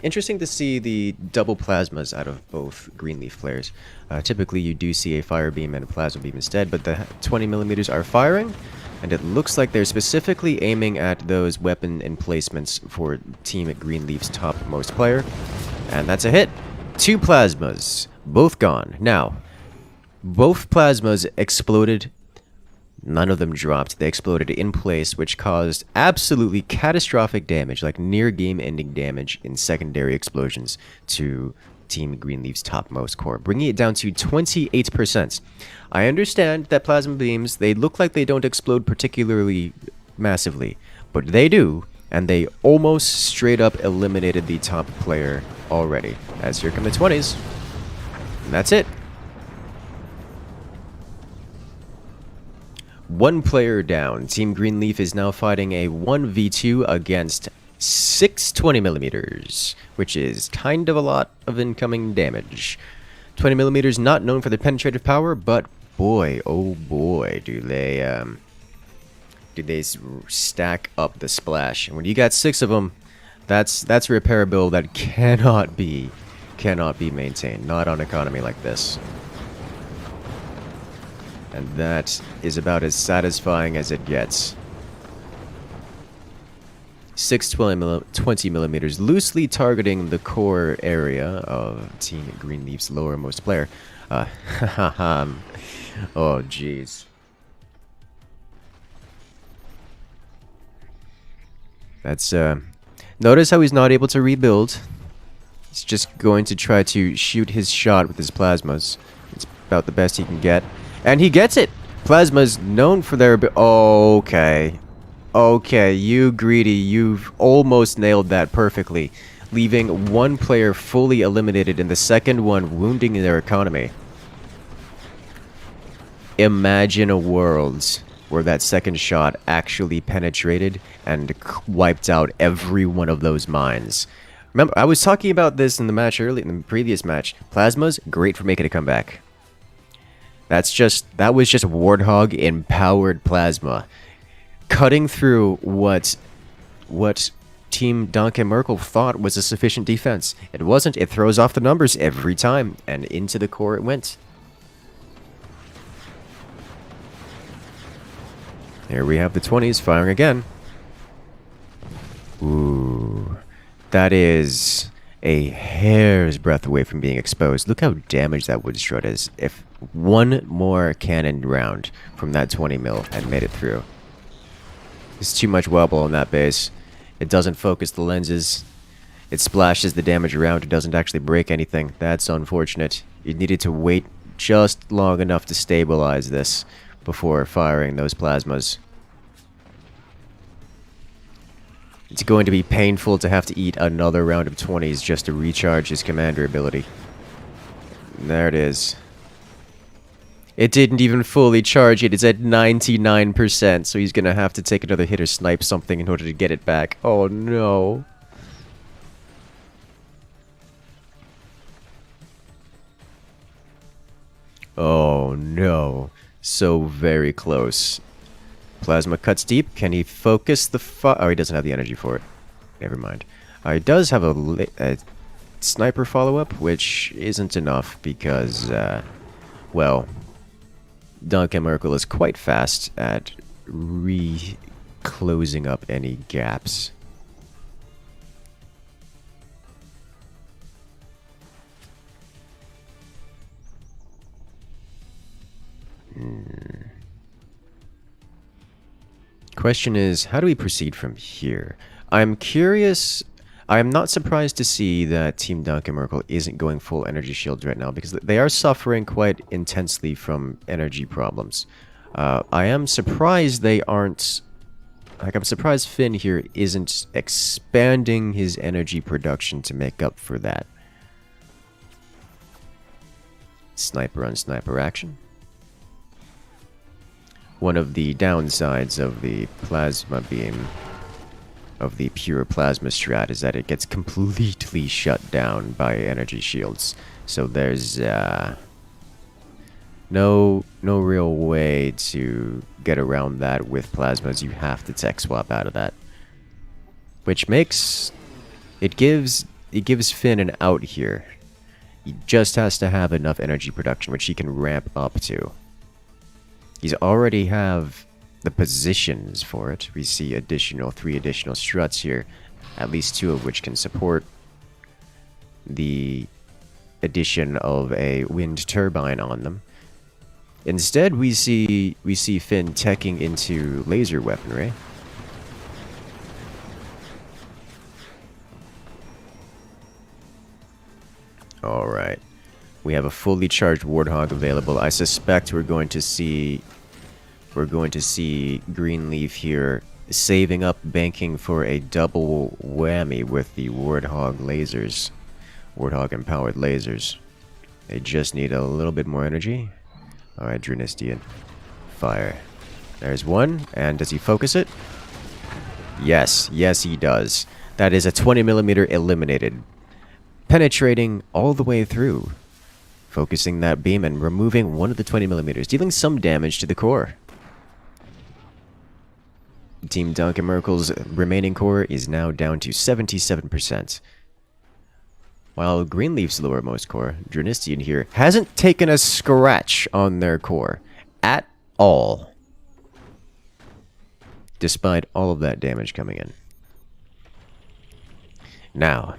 Interesting to see the double plasmas out of both Greenleaf players. Typically you do see a fire beam and a plasma beam instead, but the 20mm are firing, and it looks like they're specifically aiming at those weapon emplacements for Team Greenleaf's topmost player. And that's a hit. 2 plasmas, both gone. Now, both plasmas exploded. None of them dropped. They exploded in place, which caused absolutely catastrophic damage, like near game-ending damage in secondary explosions to Team Greenleaf's topmost core, bringing it down to 28%. I understand that plasma beams, they look like they don't explode particularly massively, but they do, and they almost straight up eliminated the top player already. As here come the 20s. And that's it. 1 player down. Team Greenleaf is now fighting a 1v2 against 6 20mm, which is kind of a lot of incoming damage. 20mm not known for their penetrative power, but boy, oh boy, do they stack up the splash. And when you got 6 of them, that's a repairable that cannot be maintained, not on economy like this. And that is about as satisfying as it gets. 6 20mm, loosely targeting the core area of Team Greenleaf's lowermost player. Oh, jeez. That's, notice how he's not able to rebuild. He's just going to try to shoot his shot with his plasmas. It's about the best he can get. And he gets it! Plasma's known for their... Okay. Okay, you greedy. You've almost nailed that perfectly. Leaving 1 player fully eliminated and the second one wounding their economy. Imagine a world where that second shot actually penetrated and wiped out every one of those mines. Remember, I was talking about this in the match earlier, in the previous match. Plasma's great for making a comeback. That was just Warthog empowered plasma, cutting through what Team Duncan Merkel thought was a sufficient defense. It wasn't. It throws off the numbers every time, and into the core it went. Here we have the 20s firing again. Ooh, that is a hair's breadth away from being exposed. Look how damaged that wood strut is. If 1 more cannon round from that 20mm had made it through. There's too much wobble on that base. It doesn't focus the lenses. It splashes the damage around. It doesn't actually break anything. That's unfortunate. You needed to wait just long enough to stabilize this before firing those plasmas. It's going to be painful to have to eat another round of 20s just to recharge his commander ability. There it is. It didn't even fully charge it. It's at 99%, so he's going to have to take another hit or snipe something in order to get it back. Oh, no. Oh no. So very close. Plasma cuts deep. Can he focus the Oh, he doesn't have the energy for it. Never mind. He does have a sniper follow-up, which isn't enough because, well, Duncan Merkel is quite fast at closing up any gaps. Question is, how do we proceed from here? I'm curious. I am not surprised to see that Team Duncan Merkel isn't going full energy shields right now because they are suffering quite intensely from energy problems. I am surprised they aren't. Like, I'm surprised Finn here isn't expanding his energy production to make up for that. Sniper on sniper action. One of the downsides of the plasma beam, of the pure plasma strat, is that it gets completely shut down by energy shields. So there's no real way to get around that with plasmas. You have to tech swap out of that, which makes it gives Finn an out here. He just has to have enough energy production, which he can ramp up to. He's already have the positions for it. We see 3 additional struts here, at least 2 of which can support the addition of a wind turbine on them. Instead, we see Finn teching into laser weaponry. All right. We have a fully charged Warthog available. I suspect we're going to see Greenleaf here saving up, banking for a double whammy with the Warthog lasers. Warthog empowered lasers. They just need a little bit more energy. Alright, Drunistian. Fire. There's one, and does he focus it? Yes, yes he does. That is a 20mm eliminated. Penetrating all the way through. Focusing that beam and removing one of the 20mm, dealing some damage to the core. Team Duncan Merkel's remaining core is now down to 77%. While Greenleaf's lowermost core, Drunistian here, hasn't taken a scratch on their core at all. Despite all of that damage coming in. Now,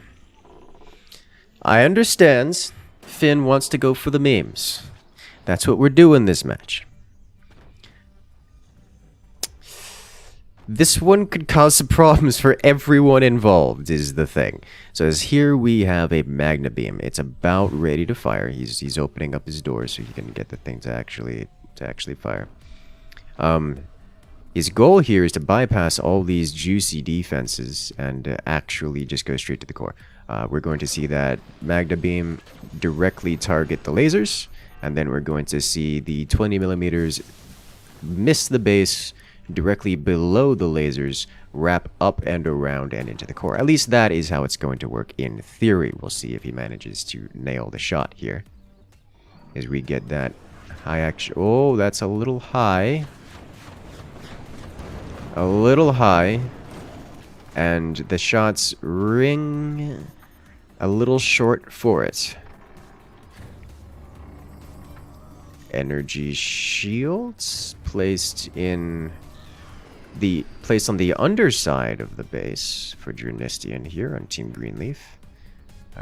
I understand Finn wants to go for the memes. That's what we're doing this match. This one could cause some problems for everyone involved, is the thing. So as here we have a Magna Beam. It's about ready to fire. He's opening up his door so he can get the thing to actually fire. His goal here is to bypass all these juicy defenses and actually just go straight to the core. We're going to see that Magna Beam directly target the lasers, and then we're going to see the 20mm miss the base directly below the lasers, wrap up and around and into the core. At least that is how it's going to work in theory. We'll see if he manages to nail the shot here. As we get that high action. Oh, that's a little high. A little high. And the shots ring a little short for it. Energy shields placed on the underside of the base for Drunistian here on Team Greenleaf.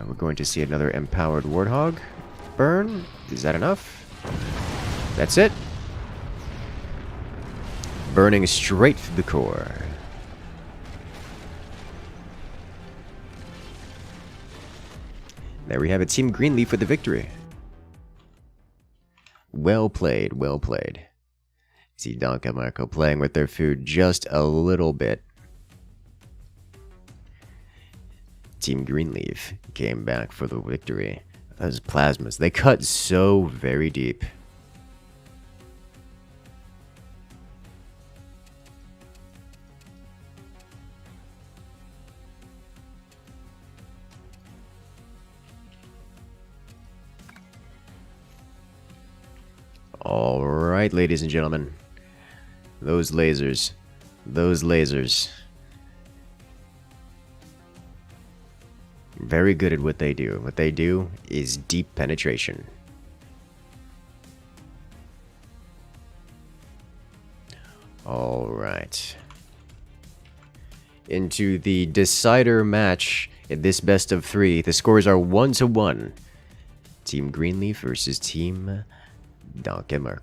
We're going to see another empowered Warthog burn. Is that enough? That's it. Burning straight through the core. There we have it, Team Greenleaf with the victory. Well played, well played. See Duncan Merkel playing with their food just a little bit. Team Greenleaf came back for the victory. Those plasmas, they cut so very deep. right, ladies and gentlemen. Those lasers. Those lasers. Very good at what they do. What they do is deep penetration. Alright. Into the decider match in this best of 3. The scores are 1-1. Team Greenleaf versus Team Duncan.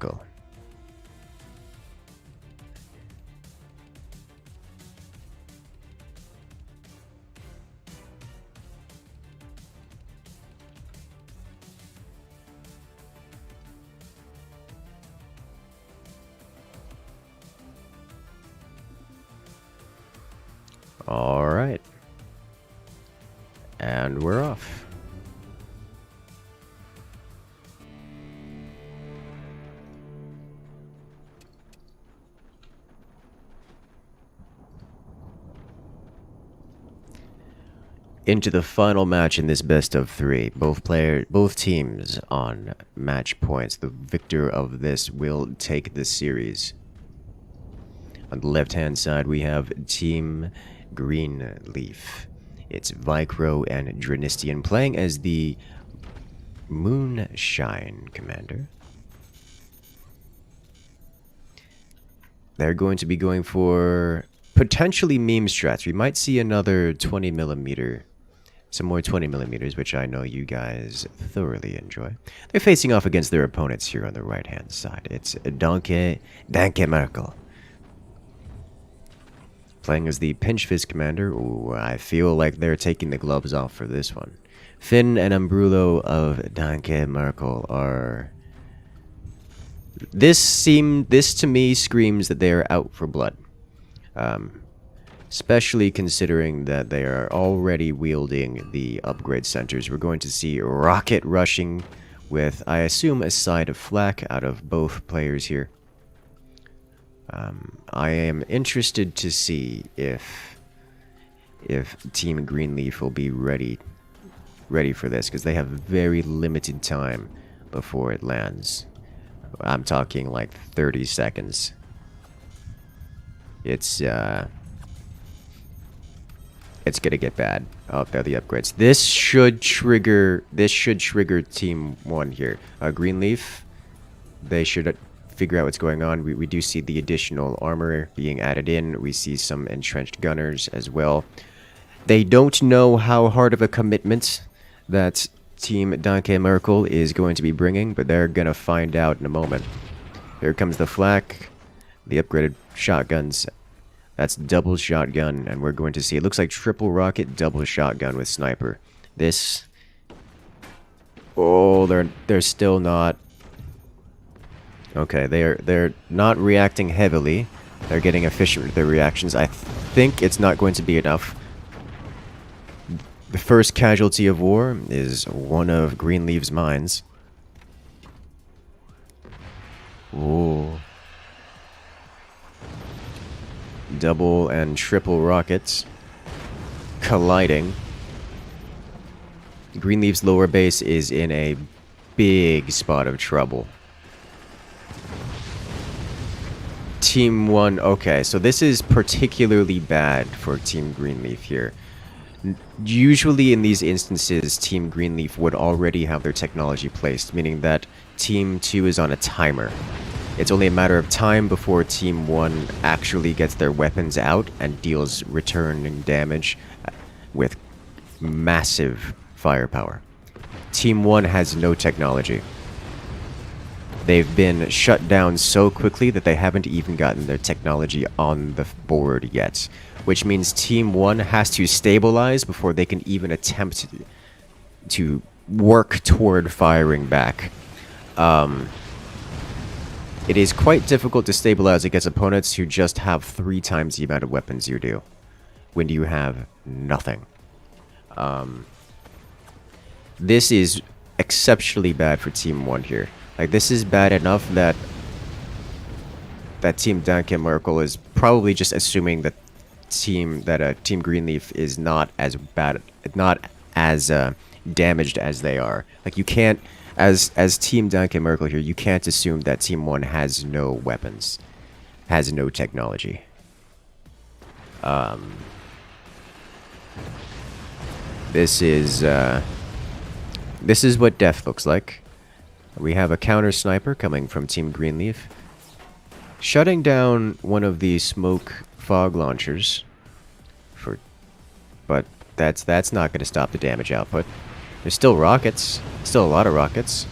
Alright. And we're off. Into the final match in this best of 3. Both teams on match points. The victor of this will take the series. On the left-hand side, we have Team Greenleaf. It's Vicro and Dranistian playing as the Moonshine Commander. They're going to be going for potentially meme strats. We might see another 20mm, some more 20mm, which I know you guys thoroughly enjoy. They're facing off against their opponents here on the right-hand side. It's Duncan Merkel. Playing as the Pinch Fist Commander. Ooh, I feel like they're taking the gloves off for this one. Finn and Umbrulo of Duncan Merkel are... This to me screams that they are out for blood. Especially considering that they are already wielding the upgrade centers. We're going to see rocket rushing with, I assume, a side of flak out of both players here. I am interested to see if Team Greenleaf will be ready for this, because they have very limited time before it lands. I'm talking like 30 seconds. It's gonna get bad. Oh, there are the upgrades. This should trigger Team 1 here. Greenleaf, they should figure out what's going on. We do see the additional armor being added in. We see some entrenched gunners as well. They don't know how hard of a commitment that Team Duncan Merkel is going to be bringing, but they're gonna find out in a moment. Here comes the flak, the upgraded shotguns. That's double shotgun, and we're going to see, it looks like triple rocket, double shotgun with sniper. This... Oh, they're still not... Okay, they're not reacting heavily. They're getting efficient with their reactions. I think it's not going to be enough. The first casualty of war is one of Greenleaf's mines. Ooh. Double and triple rockets colliding. Greenleaf's lower base is in a big spot of trouble. Team 1, okay, so this is particularly bad for Team Greenleaf here. Usually in these instances, Team Greenleaf would already have their technology placed, meaning that Team 2 is on a timer. It's only a matter of time before Team 1 actually gets their weapons out and deals returning damage with massive firepower. Team 1 has no technology. They've been shut down so quickly that they haven't even gotten their technology on the board yet. Which means Team 1 has to stabilize before they can even attempt to work toward firing back. It is quite difficult to stabilize against opponents who just have 3 times the amount of weapons you do, when you have nothing. This is exceptionally bad for Team 1 here. Like, this is bad enough that Team Duncan Merkel is probably just assuming that Team Greenleaf is not as bad, not as damaged as they are. Like, you can't, as Team Duncan Merkel here, you can't assume that Team 1 has no weapons, has no technology. This is what death looks like. We have a counter sniper coming from Team Greenleaf, shutting down one of the smoke fog launchers. But that's not going to stop the damage output. There's still rockets, still a lot of rockets.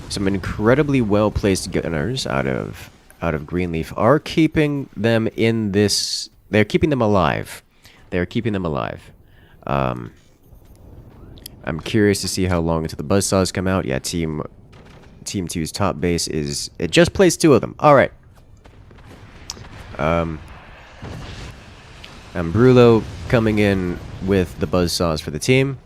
Some incredibly well placed gunners out of Greenleaf are keeping them in this. They're keeping them alive. They're keeping them alive. I'm curious to see how long until the buzzsaws come out. Yeah, Team 2's top base is... It just placed 2 of them. Alright. Brulo coming in with the buzzsaws for the team.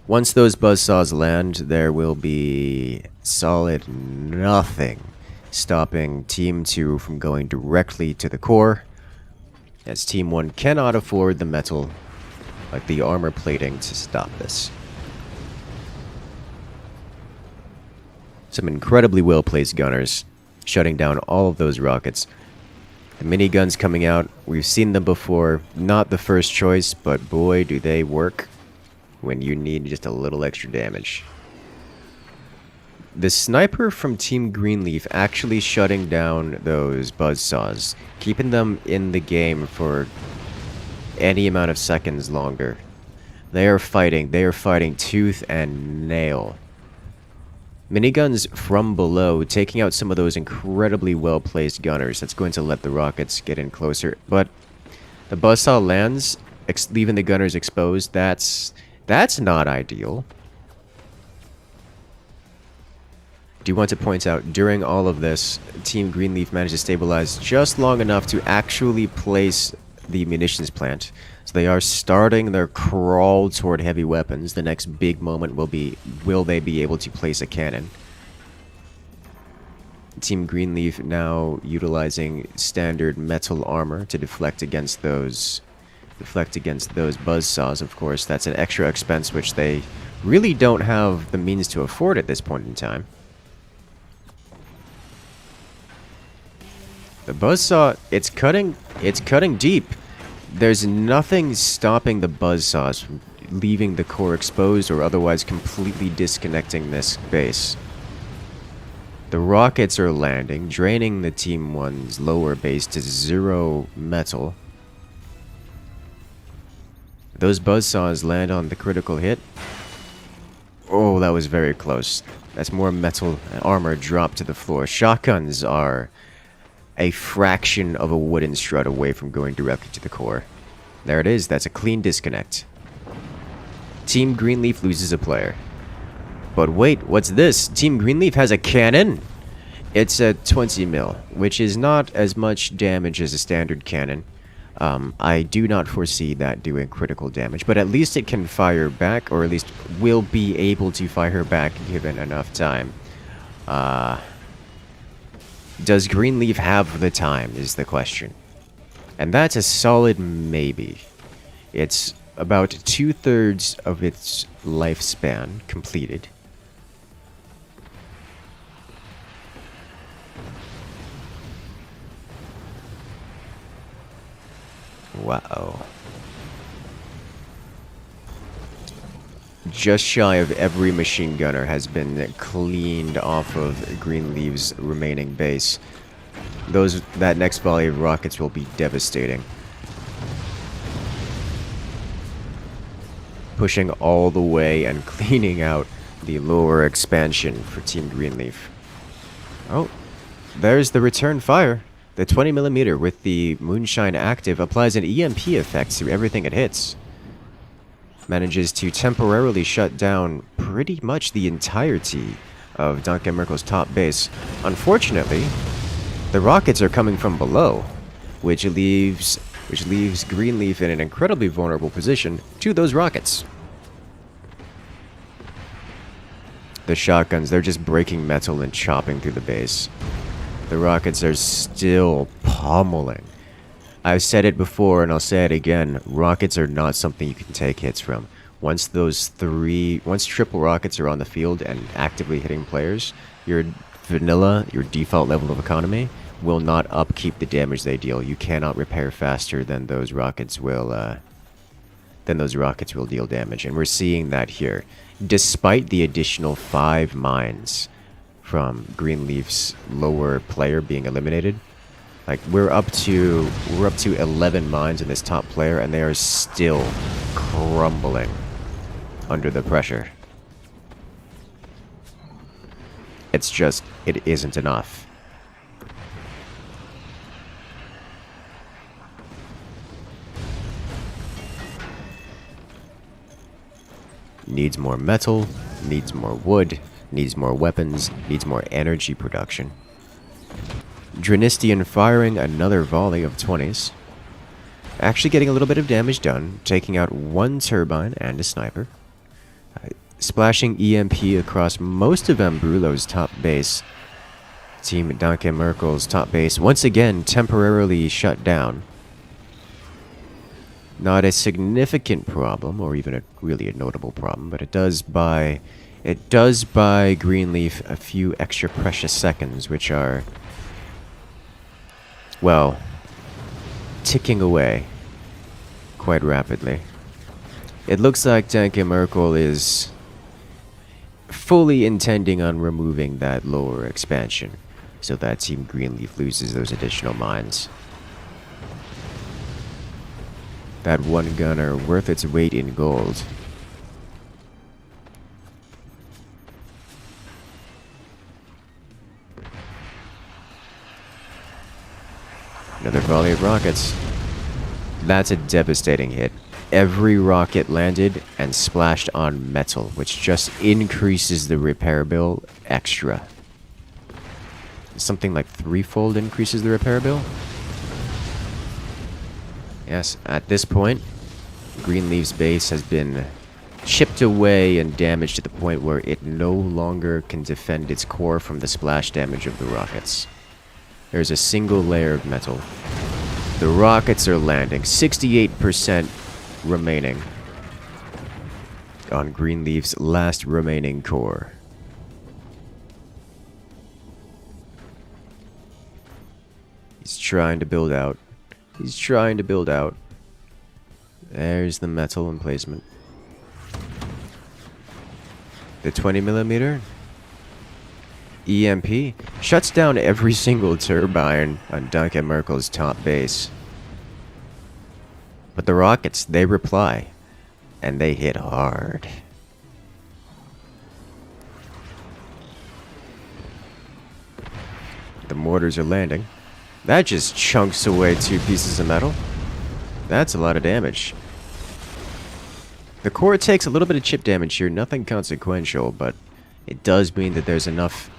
Once those buzzsaws land, there will be solid nothing stopping Team 2 from going directly to the core, as Team 1 cannot afford the metal, like the armor plating, to stop this. Some incredibly well-placed gunners shutting down all of those rockets. The miniguns coming out, we've seen them before. Not the first choice, but boy, do they work when you need just a little extra damage. The sniper from Team Greenleaf actually shutting down those buzzsaws, keeping them in the game for any amount of seconds longer. They are fighting tooth and nail. Miniguns from below, taking out some of those incredibly well-placed gunners. That's going to let the rockets get in closer. But the buzzsaw lands, leaving the gunners exposed. That's not ideal. Do want to point out, during all of this, Team Greenleaf managed to stabilize just long enough to actually place the munitions plant. So they are starting their crawl toward heavy weapons. The next big moment will be, will they be able to place a cannon? Team Greenleaf now utilizing standard metal armor to deflect against those buzzsaws, of course. That's an extra expense which they really don't have the means to afford at this point in time. The buzzsaw, it's cutting deep. There's nothing stopping the buzzsaws from leaving the core exposed or otherwise completely disconnecting this base. The rockets are landing, draining the Team 1's lower base to 0 metal. Those buzzsaws land on the critical hit. Oh, that was very close. That's more metal armor dropped to the floor. Shotguns are a fraction of a wooden strut away from going directly to the core. There it is. That's a clean disconnect. Team Greenleaf loses a player. But wait, what's this? Team Greenleaf has a cannon? It's a 20 mil, which is not as much damage as a standard cannon. I do not foresee that doing critical damage, but at least it can fire back, or at least will be able to fire back given enough time. Does Greenleaf have the time, is the question. And that's a solid maybe. It's about 2/3 of its lifespan completed. Wow. Just shy of every machine gunner has been cleaned off of Greenleaf's remaining base. That next volley of rockets will be devastating. Pushing all the way and cleaning out the lower expansion for Team Greenleaf. Oh, there's the return fire. The 20mm with the moonshine active applies an EMP effect to everything it hits. Manages to temporarily shut down pretty much the entirety of Duncan Merkel's top base. Unfortunately, the rockets are coming from below, which leaves Greenleaf in an incredibly vulnerable position to those rockets. The shotguns, they're just breaking metal and chopping through the base. The rockets are still pummeling. I've said it before and I'll say it again, rockets are not something you can take hits from. Once triple rockets are on the field and actively hitting players, your default level of economy, will not upkeep the damage they deal. You cannot repair faster than those rockets will deal damage, and we're seeing that here. Despite the additional 5 mines from Greenleaf's lower player being eliminated, like we're up to 11 mines in this top player, and they are still crumbling under the pressure. It's just, it isn't enough. Needs more metal, needs more wood, needs more weapons, needs more energy production. Dranistian firing another volley of 20s. Actually getting a little bit of damage done, taking out 1 turbine and a sniper. Splashing EMP across most of Ambrulo's top base. Team Duncan Merkel's top base once again temporarily shut down. Not a significant problem, or even really a notable problem, but it does buy Greenleaf a few extra precious seconds, which are, well, ticking away quite rapidly. It looks like Duncan Merkel is fully intending on removing that lower expansion, so that Team Greenleaf loses those additional mines. That 1 gunner worth its weight in gold. Another volley of rockets. That's a devastating hit. Every rocket landed and splashed on metal, which just increases the repair bill extra. Something like 3-fold increases the repair bill. Yes, at this point, Greenleaf's base has been chipped away and damaged to the point where it no longer can defend its core from the splash damage of the rockets. There's a single layer of metal. The rockets are landing. 68% remaining on Greenleaf's last remaining core. He's trying to build out. He's trying to build out. There's the metal emplacement. The 20mm EMP shuts down every single turbine on Duncan Merkel's top base. But the rockets, they reply. And they hit hard. The mortars are landing. That just chunks away 2 pieces of metal. That's a lot of damage. The core takes a little bit of chip damage here, nothing consequential, but it does mean that there's enough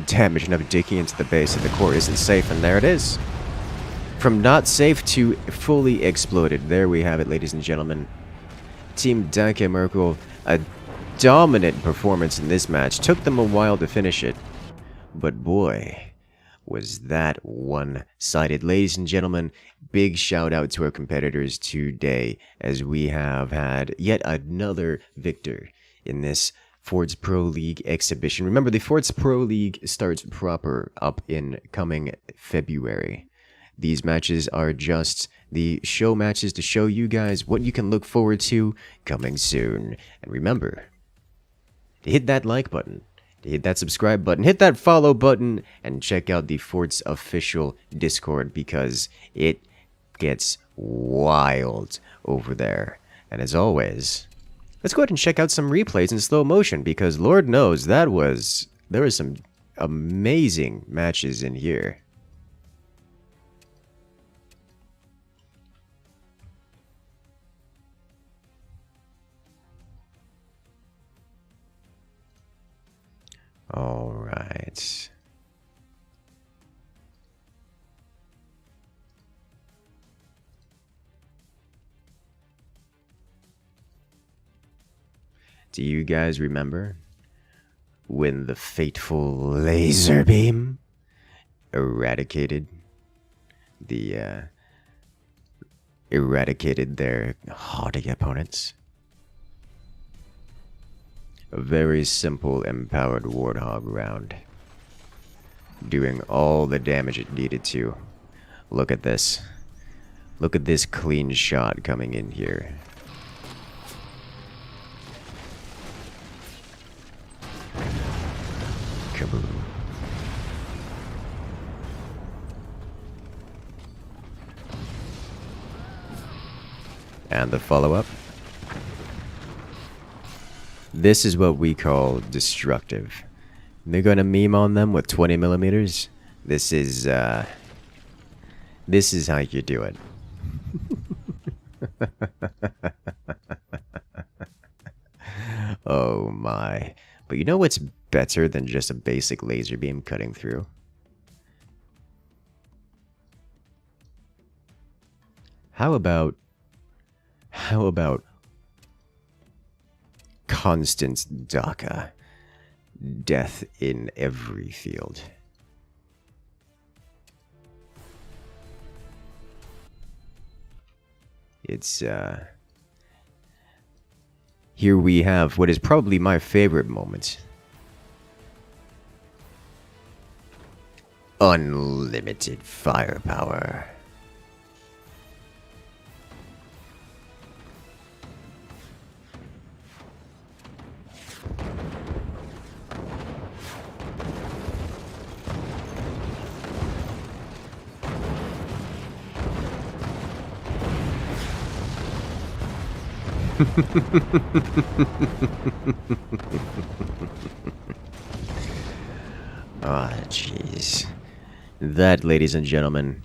damage, enough digging into the base that the core isn't safe, and there it is. From not safe to fully exploded. There we have it, ladies and gentlemen. Team Duncan Merkel, a dominant performance in this match. Took them a while to finish it, but boy, was that one-sided. Ladies and gentlemen, big shout out to our competitors today, as we have had yet another victor in this Fords Pro League exhibition. Remember, the Fords Pro League starts proper up in coming February. These matches are just the show matches to show you guys what you can look forward to coming soon. And remember to hit that like button, to hit that subscribe button, hit that follow button, and check out the Forts official Discord, because it gets wild over there. And as always, let's go ahead and check out some replays in slow motion, because Lord knows there was some amazing matches in here. All right. Do you guys remember when the fateful laser beam eradicated their haughty opponents? A very simple empowered Warthog round. Doing all the damage it needed to. Look at this. Look at this clean shot coming in here. Kaboom. And the follow-up. This is what we call destructive. They're gonna meme on them with 20 millimeters. This is how you do it. Oh my. But you know what's better than just a basic laser beam cutting through? How about constant DACA? Death in every field. It's, here we have what is probably my favorite moment. Unlimited firepower. Ah, jeez. That, ladies and gentlemen,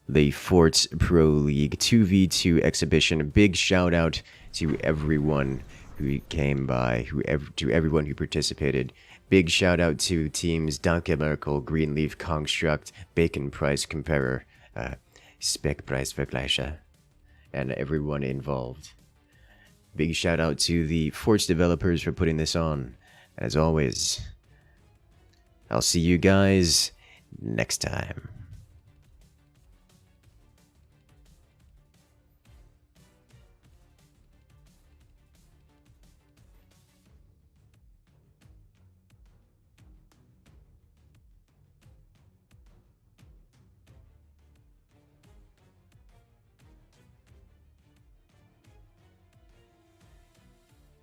the Forts Pro League 2v2 exhibition. Big shout out to everyone who came by, to everyone who participated. Big shout out to teams Duncan, Merkel, Greenleaf, Construct, Bacon Price Comparer, Spec Price Vergleicher, and everyone involved. Big shout out to the Forge developers for putting this on. As always, I'll see you guys next time.